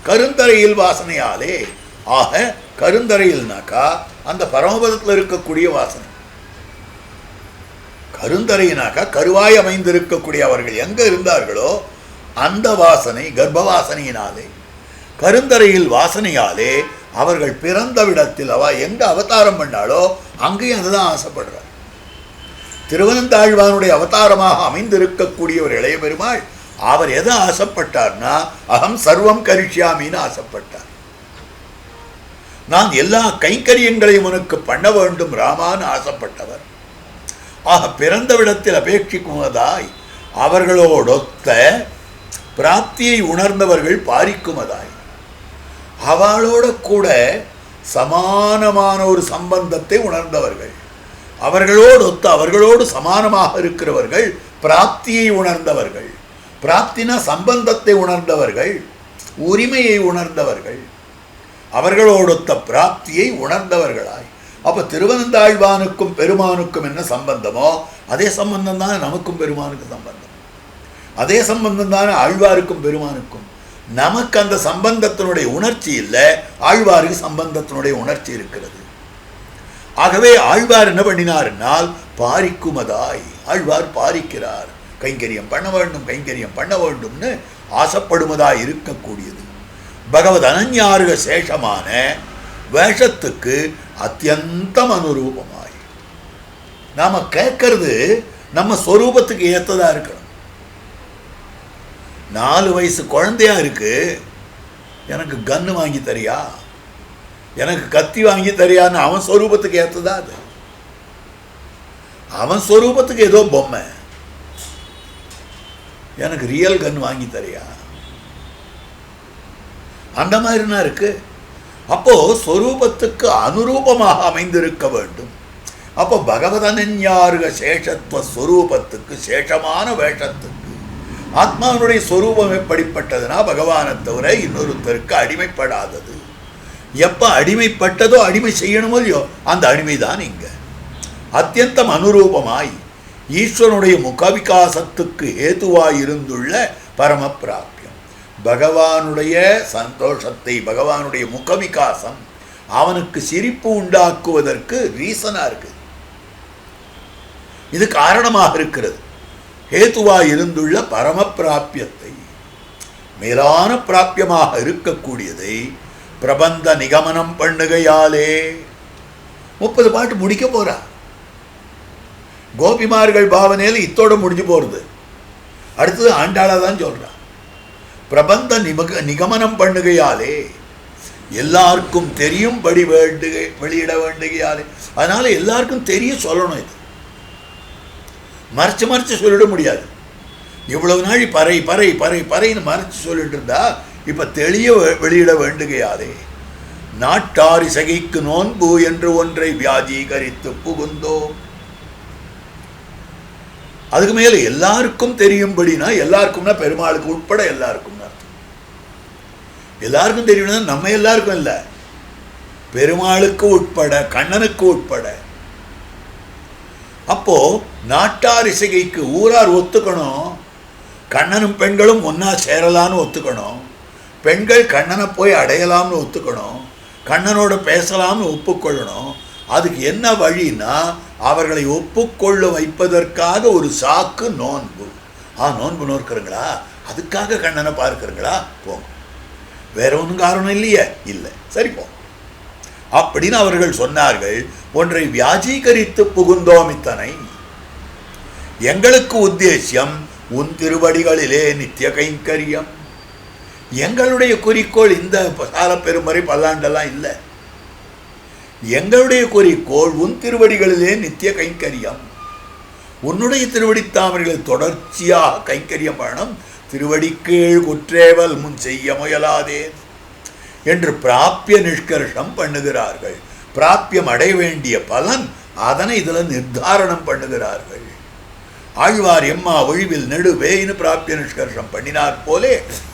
கருந்தரையில் வாசனையாலே, ஆக கருந்தரையில்னாக்கா அந்த பரமபதத்தில் இருக்கக்கூடிய வாசனை, கருந்தரையினாக்கா கருவாய் அமைந்திருக்கக்கூடிய அவர்கள் எங்க இருந்தார்களோ அந்த வாசனை கர்ப்பவாசனையினாலே, கருந்தரையில் வாசனையாலே அவர்கள் பிறந்த விடத்தில் அவ எங்க அவதாரம் பண்ணாலோ அங்கேயும் அதுதான் ஆசைப்படுறார். திருவனந்தாழ்வானுடைய அவதாரமாக அமைந்திருக்கக்கூடிய ஒரு இளைய பெருமாள் அவர் எதை ஆசைப்பட்டார்னா அகம் சர்வம் கரிஷ்யாமின்னு ஆசைப்பட்டார். நான் எல்லா கைங்கரியங்களையும் உனக்கு பண்ண வேண்டும் ராமான்னு ஆசைப்பட்டவர். ஆக பிறந்த விடத்தில் அபேட்சிக்குமதாய் அவர்களோடொத்த பிராப்தியை உணர்ந்தவர்கள் பாரிக்குமதாய், அவளோட கூட சமானமான ஒரு சம்பந்தத்தை உணர்ந்தவர்கள், அவர்களோடு ஒத்த அவர்களோடு சமானமாக இருக்கிறவர்கள் பிராப்தியை உணர்ந்தவர்கள். பிராப்தினா சம்பந்தத்தை உணர்ந்தவர்கள், உரிமையை உணர்ந்தவர்கள், அவர்களோடொத்த பிராப்தியை உணர்ந்தவர்களாய். அப்போ திருவனந்தாழ்வானுக்கும் பெருமானுக்கும் என்ன சம்பந்தமோ அதே சம்பந்தம் தானே நமக்கும் பெருமானுக்கும் சம்பந்தம், அதே சம்பந்தம் தானே ஆழ்வாருக்கும் பெருமானுக்கும். நமக்கு அந்த சம்பந்தத்தினுடைய உணர்ச்சி இல்லை, ஆழ்வாருக்கு சம்பந்தத்தினுடைய உணர்ச்சி இருக்கிறது. ஆகவே ஆழ்வார் என்ன பண்ணினார்னால் பாரிக்குமதாய், ஆழ்வார் பாரிக்கிறார், கைங்கரியம் பண்ண வேண்டும் கைங்கரியம் பண்ண வேண்டும்னு ஆசைப்படுவதாய் இருக்கக்கூடியது. பகவத் அனன்யாருக சேஷமான வேஷத்துக்கு அத்தியந்தம் அனுரூபமாய் நாம கேட்கறது நம்ம ஸ்வரூபத்துக்கு ஏற்றதா இருக்கணும். 4 வயசு குழந்தையா இருக்கு, எனக்கு கன்னு வாங்கி தரியா எனக்கு கத்தி வாங்கி தரியான்னு அவன் ஸ்வரூபத்துக்கு ஏற்றதா அது? அவன் ஸ்வரூபத்துக்கு ஏதோ பொம்மை. எனக்கு ரியல் கன் வாங்கி தரியா? அந்த மாதிரினா இருக்கு. அப்போ ஸ்வரூபத்துக்கு அனுரூபமாக அமைந்திருக்க வேண்டும். அப்போ பகவதனஞாருக சேஷத்துவ ஸ்வரூபத்துக்கு, சேஷமான வேஷத்துக்கு ஆத்மாவுடைய ஸ்வரூபம் எப்படிப்பட்டதுன்னா பகவானை தவிர இன்னொருத்தருக்கு அடிமைப்படாதது. எப்ப அடிமைப்பட்டதோ அடிமை செய்யணுமோ இல்லையோ அந்த அடிமைதான் இங்க அத்தியந்தம் அனுரூபமாய் ஈஸ்வரனுடைய முகவிகாசத்துக்கு ஏதுவாயிருந்துள்ள பரம பிராப்தியம். பகவானுடைய சந்தோஷத்தை, பகவானுடைய முகவிகாசம் அவனுக்கு சிரிப்பு உண்டாக்குவதற்கு ரீசனா இருக்கு. இது காரணமாக இருக்கிறது. ஹேத்துவாய் இருந்துள்ள பரம பிராபியத்தை, மேலான பிராபியமாக இருக்கக்கூடியதை பிரபந்த நிகமனம் பண்ணுகையாலே 30 பாட்டு முடிக்க போறா. கோபிமார்கள் பாவனையில் இத்தோட முடிஞ்சு போறது. அடுத்தது ஆண்டாளா தான் சொல்றா. பிரபந்த நிகமனம் பண்ணுகையாலே, எல்லாருக்கும் தெரியும்படி வெளியிட வேண்டுகையாலே. அதனால எல்லாருக்கும் தெரிய சொல்லணும். இது மறைச்சு மறைச்சு சொல்லிட முடியாது. இவ்வளவு நாள் பறை பறை பறை பறைன்னு மறைச்சு சொல்லிட்டு இருந்தா இப்ப தெளிய வெளியிட வேண்டுகையாலே, நாட்டாரிசகைக்கு நோன்பு என்று ஒன்றை வியாஜீகரித்து புகுந்தோம். அதுக்கு மேல எல்லாருக்கும் தெரியும்படினா, எல்லாருக்கும்னா பெருமாளுக்கு உட்பட எல்லாருக்கும் அர்த்தம். எல்லாருக்கும் தெரியும்னா நம்ம எல்லாருக்கும் இல்லை, பெருமாளுக்கு உட்பட, கண்ணனுக்கு உட்பட. அப்போ நாட்டார் இசைகைக்கு ஊரார் ஒத்துக்கணும். கண்ணனும் பெண்களும் ஒன்னா சேரலான்னு ஒத்துக்கணும். பெண்கள் கண்ணனை போய் அடையலாம்னு ஒத்துக்கணும். கண்ணனோட பேசலாம்னு ஒப்புக்கொள்ளணும். அதுக்கு என்ன வழின்னா அவர்களை ஒப்புக்கொள்ள வைப்பதற்காக ஒரு சாக்கு நோன்பு. நோன்பு நோக்கிறீங்களா? அதுக்காக கண்ணனை பார்க்கிறீங்களா? போங்க. வேற ஒன்றும் காரணம் இல்லையே? இல்லை, சரி போ அப்படின்னு அவர்கள் சொன்னார்கள். ஒன்றை வியாஜீகரித்து புகுந்தோம். இத்தனை எங்களுக்கு உத்தேசியம் உன் திருவடிகளிலே நித்திய கைங்கரியம். எங்களுடைய குறிக்கோள் இந்த சால பெருமறை பல்லாண்டெல்லாம் இல்லை. எங்களுடைய குறிக்கோள் உன் திருவடிகளிலே நித்திய கைங்கரியம். உன்னுடைய திருவடித்தாமர்களில் தொடர்ச்சியாக கைங்கரியம் வேணும். திருவடிக்கீழ் குற்றேவல் முன் செய்ய முயலாதே என்று பிராப்பிய நிஷ்கர்ஷம் பண்ணுகிறார்கள். பிராப்பியம் அடைய வேண்டிய பலன் அதனை இதில் நிர்தாரணம் பண்ணுகிறார்கள். ஆழ்வார் எம்மா ஒழிவில் நெடுவேன்னு பிராப்பிய நிஷ்கர்ஷம் பண்ணினார் போலே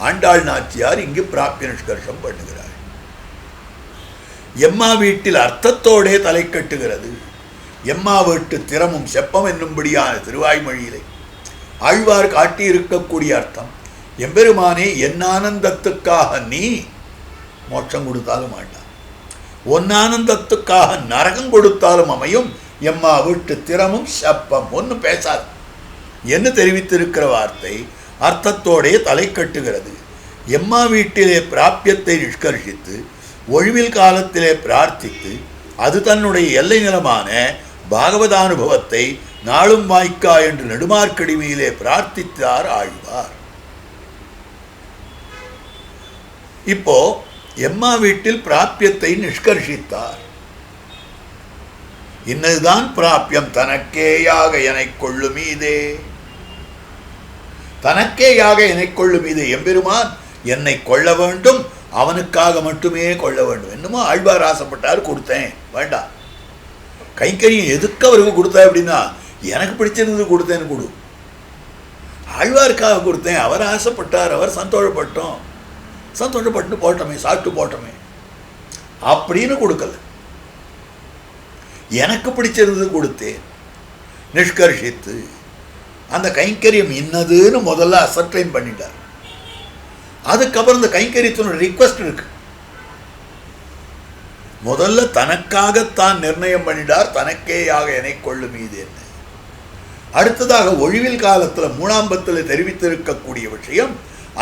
ஆண்டாள் நாச்சியார் இங்கு பிராப்பிய நிஷ்கர்ஷம் பண்ணுகிறார். எம்மா வீட்டில் அர்த்தத்தோடே தலை கட்டுகிறது. எம்மா வீட்டு திறமும் செப்பம் என்னும்படியான திருவாய்மொழியிலே ஆழ்வார் காட்டியிருக்கக்கூடிய அர்த்தம், எம்பெருமானே என் ஆனந்தத்துக்காக நீ மோட்சம் கொடுத்தாலும் மாட்டான், ஒன் ஆனந்தத்துக்காக நரகம் கொடுத்தாலும் அமையும். எம்மா வீட்டு திறமும் செப்பம் ஒன்று பேசாது என்று தெரிவித்திருக்கிற வார்த்தை அர்த்தத்தோடே தலை கட்டுகிறது. எம்மா வீட்டிலே பிராப்பியத்தை நிஷ்கர்ஷித்து ஒழிவில் காலத்திலே பிரார்த்தித்து அது தன்னுடைய எல்லை நிலமான பாகவதானுபவத்தை நாளும் வாய்க்கா என்று நெடுமார்க்கடிமையிலே பிரார்த்தித்தார் ஆழ்வார். இப்போ எம்மா வீட்டில் பிராப்பியத்தை நிஷ்கர்ஷித்தார். இன்னதுதான் பிராப்பியம். தனக்கேயாக எனை கொள்ளுமீதே, தனக்கேயாக எனை கொள்ளுமீதே. எம்பெருமான் என்னை கொள்ள வேண்டும், அவனுக்காக மட்டுமே கொள்ள வேண்டும். என்னமோ ஆழ்வார் ஆசைப்பட்டார், கொடுத்தேன். வேண்டாம். கைங்கரியம் எதுக்கு அவருக்கு கொடுத்தா அப்படின்னா எனக்கு பிடிச்சிருந்து கொடுத்தேன்னு கொடு. ஆழ்வாருக்காக கொடுத்தேன், அவர் ஆசைப்பட்டார், அவர் சந்தோஷப்பட்டோம், சந்தோஷப்பட்டு போட்டோமே, சாப்பிட்டு போட்டோமே அப்படின்னு கொடுக்கல. எனக்கு பிடிச்சிருந்து கொடுத்தேன். நிஷ்கர்ஷித்து அந்த கைங்கரியம் இன்னதுன்னு முதல்ல அசர்டைன் பண்ணிட்டார். அதுக்கப்புறம் இந்த கைங்கரியத்தினோட ரிக்வெஸ்ட் இருக்கு. முதல்ல தனக்காகத்தான் நிர்ணயம் பண்ணிட்டார், தனக்கேயாக என்னை கொள்ளும் மீது என்ன. அடுத்ததாக ஒழிவில் காலத்தில் மூணாம்பத்தில் தெரிவித்திருக்கக்கூடிய விஷயம்,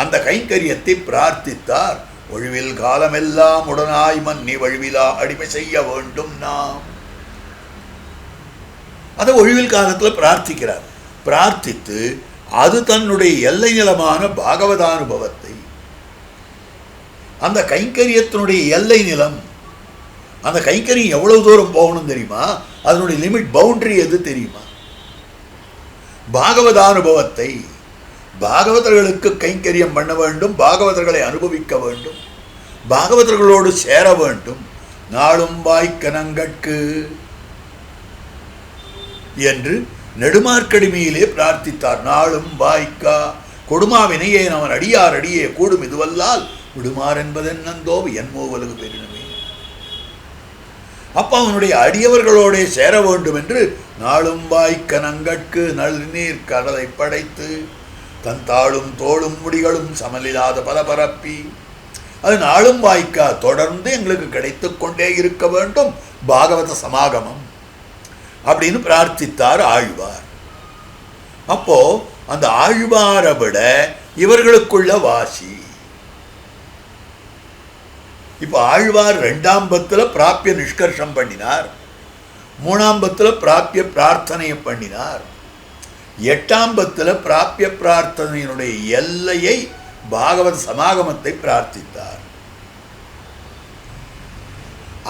அந்த கைங்கரியத்தை பிரார்த்தித்தார். ஒழிவில் காலமெல்லாம் உடனாய் மன்னி வழிவிலா அடிமை செய்ய வேண்டும் நாம். அதை ஒழிவில் காலத்தில் பிரார்த்திக்கிறார். பிரார்த்தித்து அது தன்னுடைய எல்லை நிலமான பாகவதானுபவத்தை, அந்த கைங்கரியத்தினுடைய எல்லை நிலம் அந்த கைங்கரியம் எவ்வளவு தூரம் போகணும் தெரியுமா? அதனுடைய லிமிட் பவுண்டரி எது தெரியுமா? பாகவதானுபவத்தை, பாகவதர்களுக்கு கைங்கரியம் பண்ண வேண்டும், பாகவதர்களை அனுபவிக்க வேண்டும், பாகவதர்களோடு சேர வேண்டும். நாளும் வாய்க்கனங்கட்கு என்று நெடுமார்க்கடிமையிலே பிரார்த்தித்தார். நாளும் வாய்க்கா கொடுமாவினையே அவன் அடியார் அடியே கூடும் இதுவல்லால் விடுமாறு என்பதன் நந்தோ என்மோவலகு பெருனமே. அப்ப அவனுடைய அடியவர்களோட சேர வேண்டும் என்று நாளும் வாய்க்கனங்கட்கு நல்நீர் கடலை படைத்து தன் தாளும் தோளும் முடிகளும் சமலில்லாத பரபரப்பி, அது நாளும் வாய்க்கா தொடர்ந்து எங்களுக்கு கிடைத்து கொண்டே இருக்க வேண்டும் பாகவத சமாகமம் அப்படின்னு பிரார்த்தித்தார் ஆழ்வார். அப்போ அந்த ஆழ்வாரை விட இவர்களுக்குள்ள வாசி. இப்ப ஆழ்வார் 2ஆம் பத்துல பிராபிய நிஷ்கர்ஷம் பண்ணினார், 3ஆம் பத்துல பிராபிய பிரார்த்தனையை பண்ணினார், 8ஆம் பத்துல பிராபிய பிரார்த்தனையினுடைய எல்லையை பாகவத சமாகமத்தை பிரார்த்தித்தார்.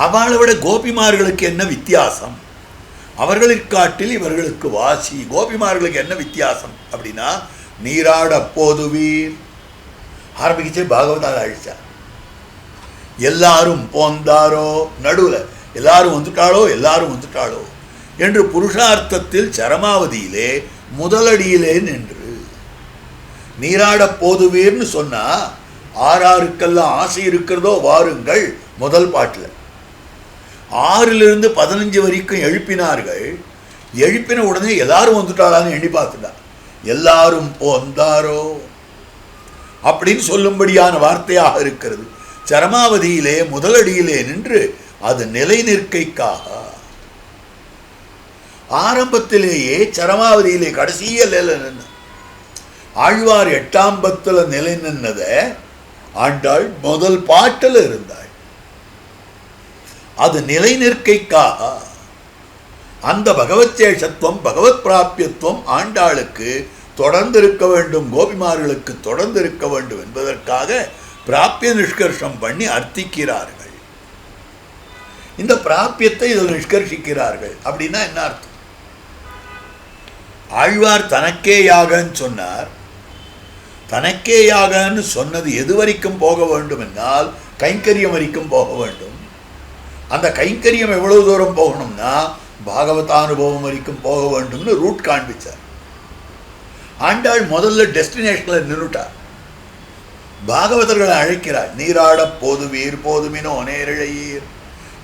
அவளை விட கோபிமார்களுக்கு என்ன வித்தியாசம்? அவர்களிற்காட்டில் இவர்களுக்கு வாசி. கோபிமார்களுக்கு என்ன வித்தியாசம் அப்படின்னா, நீராட போதுவீர் ஆரம்பிக்கிச்சே பாகவதால் அழிச்சா. எல்லாரும் போந்தாரோ, நடுவில் எல்லாரும் வந்துட்டாளோ என்று புருஷார்த்தத்தில் சரமாவதியிலே முதலடியிலே நின்று நீராட போதுவீர்னு சொன்னா, ஆறாருக்கெல்லாம் ஆசை இருக்கிறதோ வாருங்கள் முதல் பாட்டில் 6லிருந்து 15 வரைக்கும் எழுப்பினார்கள். எழுப்பின உடனே எல்லாரும் வந்துட்டாளான்னு எண்ணி பார்த்துட்டா. எல்லாரும் போந்தாரோ அப்படின்னு சொல்லும்படியான வார்த்தையாக இருக்கிறது. சரமாவதியிலே முதலடியிலே நின்று அது நிலை நிற்கைக்காக. ஆரம்பத்திலேயே சரமாவதியிலே கடைசியில் நின்று ஆழ்வார் 8ஆம் பத்துல நிலை நின்னத ஆண்டாள் முதல் பாட்டில் இருந்தாள். அது நிலை நிற்கைக்காக. அந்த பகவத் சேஷத்துவம், பகவத் பிராபியத்துவம் ஆண்டாளுக்கு தொடர்ந்து இருக்க வேண்டும், கோபிமார்களுக்கு தொடர்ந்து இருக்க வேண்டும் என்பதற்காக பிராபிய நிஷ்கர்ஷம் பண்ணி அர்த்திக்கிறார்கள். இந்த பிராபியத்தை இதில் நிஷ்கர்ஷிக்கிறார்கள். அப்படின்னா என்ன அர்த்தம்? ஆழ்வார் தனக்கேயாகன்னு சொன்னார். தனக்கேயாகன்னு சொன்னது எது வரைக்கும் போக வேண்டும் என்றால் கைங்கரியம் வரைக்கும் போக வேண்டும். அந்த கைங்கரியம் எவ்வளவு தூரம் போகணும்னா பாகவதானுபவம் வரைக்கும் போக வேண்டும்னு ரூட் காண்பிச்சார். ஆண்டாள் முதல்ல டெஸ்டினேஷனில் நின்றுட்டார். பாகவதர்களை அழைக்கிறார். நீராட போதுவீர் போதுமினோ நேரிழையீர்,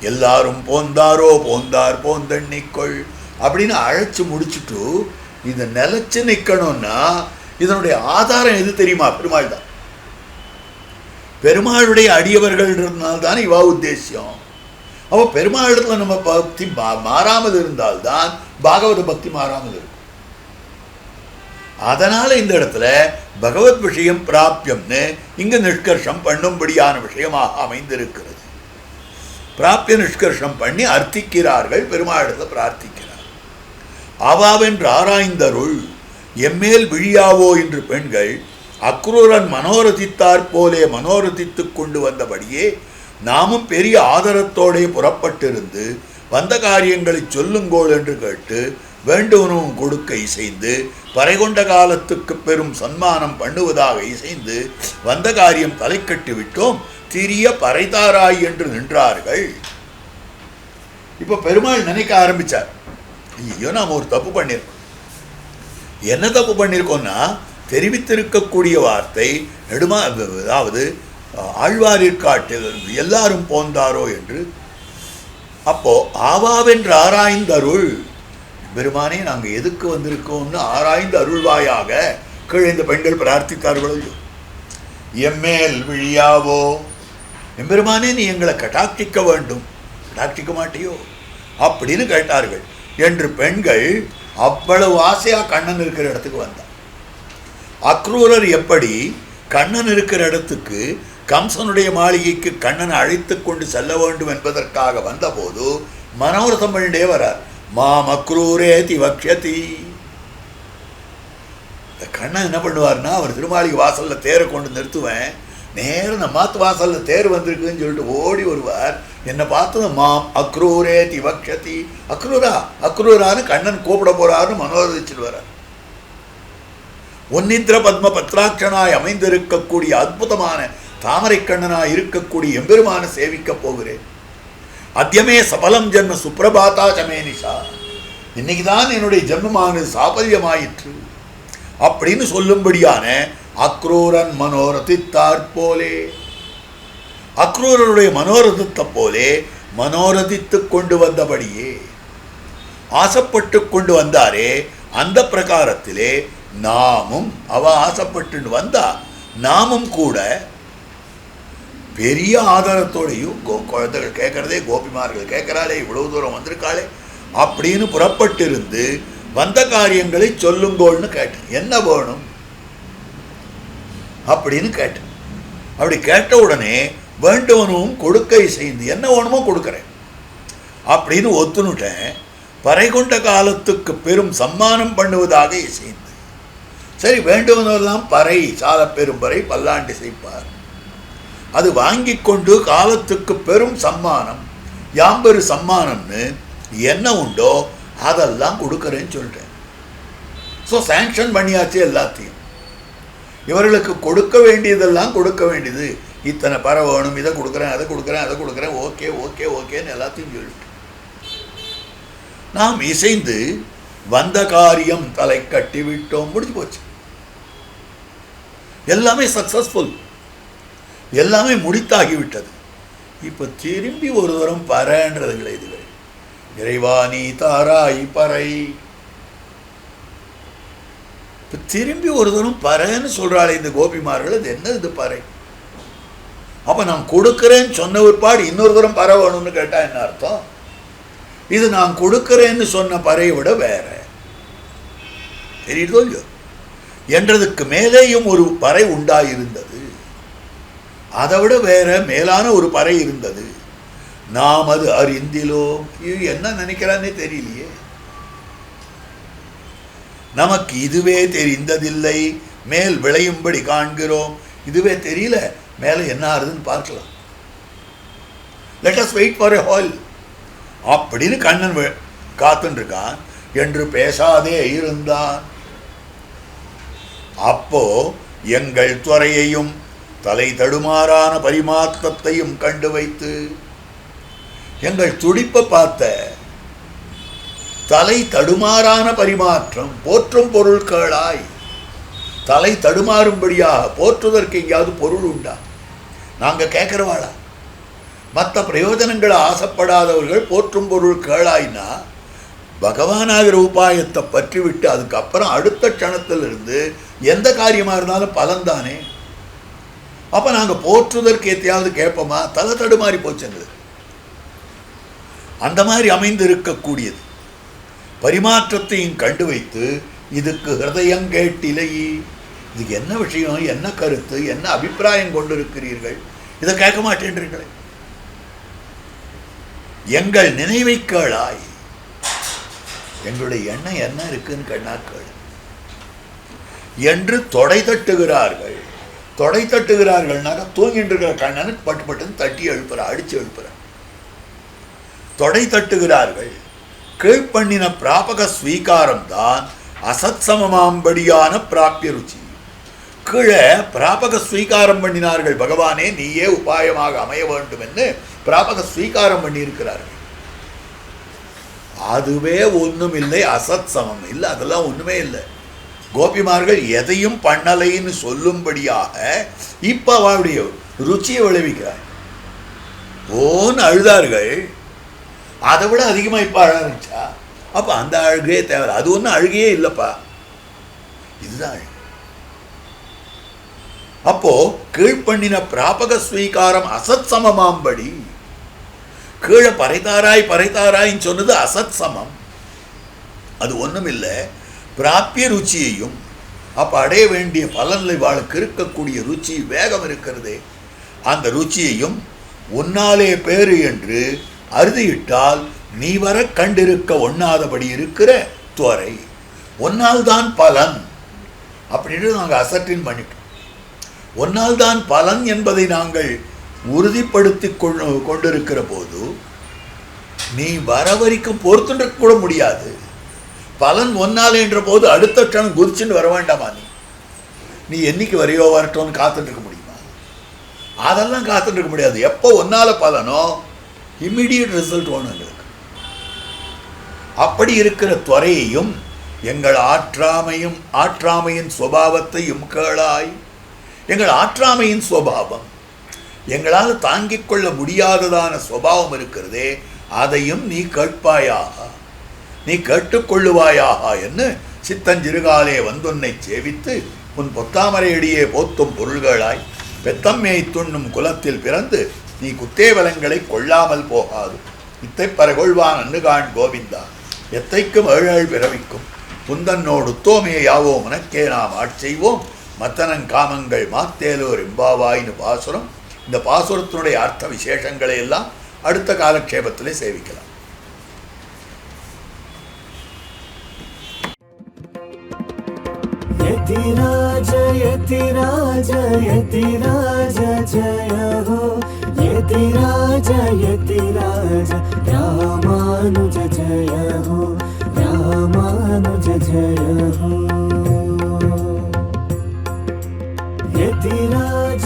எல்லாரும் போந்தாரோ போந்தார் போந்தண்ணிக்கொள் அப்படின்னு அழைச்சு முடிச்சுட்டு இதை நிலைச்சு நிற்கணும்னா இதனுடைய ஆதாரம் எது தெரியுமா? பெருமாள் தான். பெருமாளுடைய அடியவர்கள் இருந்தால்தான் இவா உத்தேசியம். அப்போ பெருமாளிடத்தில் நம்ம பக்தி மாறாமல் இருந்தால்தான் பாகவத பக்தி மாறாமல் இருக்கும். அதனால இந்த இடத்துல பகவத் விஷயம் பிராபியம்னு இங்க நிஷ்கர்ஷம் பண்ணும்படியான விஷயமாக அமைந்திருக்கிறது. பிராபிய நிஷ்கர்ஷம் பண்ணி அர்த்திக்கிறார்கள், பெருமாளிடத்தில் பிரார்த்திக்கிறார். ஆவாவென்று ஆராய்ந்தருள் எம்மேல் விழியாவோ என்று பெண்கள் அக்ரூரன் மனோரதித்தாற் போலே மனோரதித்து கொண்டு வந்தபடியே நாமும் பெரிய ஆதரத்தோடே புறப்பட்டிருந்து வந்த காரியங்களை சொல்லுங்கோள் என்று கேட்டு வேண்டுவனும் கொடுக்க இசைந்து பறைகொண்ட காலத்துக்கு பெரும் சன்மானம் பண்ணுவதாக இசைந்து வந்த காரியம் தலை கட்டி விட்டோம், திரிய பறைதாராய் என்று நின்றார்கள். இப்ப பெருமாள் நினைக்க ஆரம்பிச்சார், ஐயோ நாம் ஒரு தப்பு பண்ணியிருக்கோம். என்ன தப்பு பண்ணியிருக்கோம்னா, தெரிவித்திருக்கக்கூடிய வார்த்தை அதாவது ஆழ்வாரிற்காட்டில் எல்லாரும் போந்தாரோ என்று. அப்போ ஆவாவென்று ஆராய்ந்தருள், பெருமானே நாங்கள் எதுக்கு வந்திருக்கோம்னு ஆராய்ந்து அருள்வாயாக கீழே இந்த பெண்கள் பிரார்த்தித்தார்களோ. எம்மேல் விழியாவோ, எம்பெருமானே நீ எங்களை கட்டாட்சிக்க வேண்டும், கட்டாட்சிக்க மாட்டியோ அப்படின்னு கேட்டார்கள் என்று பெண்கள் அவ்வளவு ஆசையா கண்ணன் இருக்கிற இடத்துக்கு வந்தார். அக்ரூரர் எப்படி கண்ணன் இருக்கிற இடத்துக்கு கம்சனுடைய மாளிகைக்கு கண்ணனை அழைத்து கொண்டு செல்ல வேண்டும் என்பதற்காக வந்தபோது மனோரதம் பண்ணிட்டே வரார். மாம் அக்ரூரே திவக்ஷதி. கண்ணன் என்ன பண்ணுவார்னா, அவர் திருமாளிகை வாசல்ல தேரை கொண்டு நிறுத்துவேன், நேரம் நம்ம மாத்து வாசல்ல தேர் வந்திருக்குன்னு சொல்லிட்டு ஓடி வருவார். என்னை பார்த்தது மாம் அக்ரூரே திவக்ஷதி, அக்ரூரா அக்ரூரான்னு கண்ணன் கூப்பிட போறாருன்னு மனோரதிச்சுட்டு வர்றார். ஒன்னிந்திர பத்ம பத்ராட்சனாய் அமைந்திருக்கக்கூடிய அற்புதமான தாமரை கண்ணனாய் இருக்கக்கூடிய எம்பெருமான சேவிக்க போகிறேன். அத்தியமே சபலம் ஜென்ம சுப்ரபாதா சமே நிஷா, இன்னைக்குதான் என்னுடைய ஜென்மமானது சாபல்யமாயிற்று அப்படின்னு சொல்லும்படியான அக்ரூரன் மனோரதித்தாற் போலே, அக்ரூரனுடைய மனோரதத்தை போலே மனோரதித்து கொண்டு வந்தபடியே ஆசைப்பட்டு கொண்டு வந்தாரே, அந்த பிரகாரத்திலே நாமும் அவ ஆசைப்பட்டு வந்தா நாமும் கூட பெரிய ஆதாரத்தோடையும் குழந்தைகள் கேட்கறதே, கோபிமார்கள் கேட்கிறாளே, இவ்வளவு தூரம் வந்திருக்காளே அப்படின்னு புறப்பட்டிருந்து வந்த காரியங்களை சொல்லுங்கோள்னு கேட்டேன். என்ன வேணும் அப்படின்னு கேட்டேன். அப்படி கேட்ட உடனே வேண்டுவனும் கொடுக்கை செய்து என்ன வேணுமோ கொடுக்குறேன் அப்படின்னு ஒத்துனுட்டேன். பறை கொண்ட காலத்துக்கு பெரும் சம்மானம் பண்ணுவதாக இசைந்து, சரி வேண்டுவனெல்லாம் பறை சால பெரும் பறை பல்லாண்டு செய்ப்பார், அது வாங்கி கொண்டு காலத்துக்கு பெரும் சம்மானம் யாம்பெரு சம்மானம்னு என்ன உண்டோ அதெல்லாம் கொடுக்குறேன்னு சொல்லிட்டேன். ஸோ சேங்ஷன் பண்ணியாச்சு எல்லாத்தையும். இவர்களுக்கு கொடுக்க வேண்டியதெல்லாம் கொடுக்க வேண்டியது, இத்தனை பறை வேணும், இதை கொடுக்குறேன் அதை கொடுக்குறேன் அதை கொடுக்குறேன், ஓகே ஓகே ஓகேன்னு எல்லாத்தையும் சொல்லிட்டு நாம் இசைந்து வந்த காரியம் தலை கட்டி விட்டோம், முடிஞ்சு போச்சு. எல்லாமே சக்சஸ்ஃபுல், எல்லாமே முடித்தாகிவிட்டது. இப்போ திரும்பி ஒரு தரம் பறன்றதுங்களே, இதுவே இறைவா நீ தாராய் பறை, இப்போ திரும்பி ஒரு தரம் பறைன்னு சொல்கிறாளே இந்த கோபிமார்கள், அது என்ன இது பறை? அப்போ நான் கொடுக்குறேன்னு சொன்ன ஒருபாடு இன்னொரு தரம் பறை வேணும்னு கேட்டால் என்ன அர்த்தம்? இது நான் கொடுக்குறேன்னு சொன்ன பறையை விட வேற தெரியுதோ இல்லையோ என்றதுக்கு மேலேயும் ஒரு பறை உண்டாயிருந்தது, அதை விட வேற மேலான ஒரு பறை இருந்தது. நாம் அது அறிந்திலோம். இது என்ன நினைக்கிறானே தெரியலையே, நமக்கு இதுவே தெரிந்ததில்லை, மேல் விளையும்படி காண்கிறோம். இதுவே தெரியல, மேலே என்ன ஆறுதுன்னு பார்க்கலாம். Let us wait for a hall அப்படின்னு கண்ணன் காத்துன்னு இருக்கான் என்று பேசாதே இருந்தான். அப்போ எங்கள் துறையையும் தலை தடுமாறான பரிமாற்றத்தையும் கண்டு வைத்து, எங்கள் துடிப்பை பார்த்த தலை தடுமாறான பரிமாற்றம், போற்றும் பொருட்களாய் தலை தடுமாறும்படியாக போற்றுவதற்கு எங்கேயாவது பொருள் உண்டா? நாங்கள் கேட்குறவாளா? மற்ற பிரயோஜனங்களை ஆசைப்படாதவர்கள் போற்றும் பொருள் கேளாய்னா பகவானாகிற உபாயத்தை பற்றி விட்டு அதுக்கப்புறம் அடுத்த க்ஷணத்திலிருந்து எந்த காரியமாக இருந்தாலும் பலன்தானே. அப்போ நாங்கள் போற்றுவதற்கு எத்தையாவது கேட்போமா? தலை தடுமாறி போச்சுங்கிறது. அந்த மாதிரி அமைந்து இருக்கக்கூடியது பரிமாற்றத்தையும் கண்டு வைத்து, இதுக்கு ஹிருதயம் கேட்டிலை, இதுக்கு என்ன விஷயம், என்ன கருத்து, என்ன அபிப்பிராயம் கொண்டிருக்கிறீர்கள், இதை கேட்க மாட்டேன்றீங்களே. எங்கள் நினைவை கேளாய், எங்களுடைய எண்ணம் என்ன இருக்குன்னு கண்ணாக்கள் என்று தொடை தட்டுகிறார்கள். தொடை தட்டுகிறார்கள்னாக்க தூங்கிட்டு இருக்கிற கண்ணனுக்கு பட்டு பட்டுன்னு தட்டி எழுப்புற, அடிச்சு எழுப்புற. தொடை தட்டுகிறார்கள். கீழ்ப்பண்ணின பிராபக ஸ்வீகாரம் தான் அசத் சமமாம்படியான பிராபிய ருச்சி. கீழே பிராபக ஸ்வீகாரம் பண்ணினார்கள். பகவானே நீயே உபாயமாக அமைய வேண்டும் என்று பிராபக ஸ்வீகாரம் பண்ணி இருக்கிறார்கள். அதுவே ஒன்றும் இல்லை, அசத் சமம் இல்லை, அதெல்லாம் ஒன்றுமே இல்லை. கோபிமார்கள் எதையும் பண்ணலைன்னு சொல்லும்படியாக இப்போ அவருடைய ருச்சியை விளைவிக்கிறார். ஓன்னு அழுதார்கள், அதை விட அதிகமாக இப்போ அழ ஆரம்பிச்சா. அப்போ அந்த அழுகையே தேவை, அது ஒன்றும் அழுகையே இல்லைப்பா, இதுதான் அழுகு. அப்போ கீழ்ப்பண்ணின பிராபக ஸ்வீகாரம் அசத் சமமாம்படி, கீழே பறைத்தாராய் பறைத்தாராயின்னு சொன்னது அசத் சமம், அது ஒன்றும் இல்லை. பிராபிய ருச்சியையும், அப்போ அடைய வேண்டிய பலன்களை வாழ்க்கை இருக்கக்கூடிய ருச்சி வேகம் இருக்கிறதே, அந்த ருச்சியையும் உன்னாலே பேரு என்று அறுதியிட்டால் நீ வர கண்டிருக்க ஒண்ணாதபடி இருக்கிற துறை, ஒன்னால் தான் பலன் அப்படின்னு நாங்கள் அசட்டின் பண்ணிட்டோம். ஒன்னால் தான் பலன் என்பதை நாங்கள் உறுதிப்படுத்தி கொண்டிருக்கிற போது நீ வர வரைக்கும் பொறுத்துட்டு கூட முடியாது. பலன் ஒன்னால் என்ற போது அடுத்த க்ஷணம் குதிச்சுன்னு வர வேண்டாமா? நீ என்னைக்கு வரையோ வரட்டோன்னு காத்துட்டு இருக்க முடியுமா? அதெல்லாம் காத்துட்டு இருக்க முடியாது. எப்போ ஒன்னால பலனோ இம்மிடியட் ரிசல்ட் வேணும் எங்களுக்கு. அப்படி இருக்கிற துறையையும் எங்கள் ஆற்றாமையின் சுபாவத்தையும் கேளாய். எங்கள் ஆற்றாமையின் சுபாவம், எங்களால் தாங்கிக் கொள்ள முடியாததான சுபாவம் இருக்கிறதே, அதையும் நீ கேட்பாயாக, நீ கேட்டுக்கொள்ளுவாயாக என்று சித்தஞ்சிறுகாலே வந்துன்னை சேவித்து உன் பொத்தாமரையடியே போத்தும் பொருள்களாய் பெத்தம்மையை துண்ணும் குலத்தில் பிறந்து நீ குத்தேவலங்களை கொள்ளாமல் போகாது. இத்தை பரகொள்வான் அன்னுகான் கோவிந்தா, எத்தைக்கும் ஏழேழ் பிறவிக்கும் குந்தன்னோடு தோமையை யாவோம் உனக்கே நாம் ஆட்செய்வோம் மத்தனங்காமங்கள் மாத்தேலோர் எம்பாவாயின்னு பாசுரம். இந்த பாசுரத்தினுடைய அர்த்த விசேஷங்களை எல்லாம் அடுத்த காலக்ஷேபத்திலே சேவிக்கலாம். यतिराज यतिराज यतिराज जय हो, यतिराज यतिराज रामानुज जय हो, रामानुज जय हो, यतिराज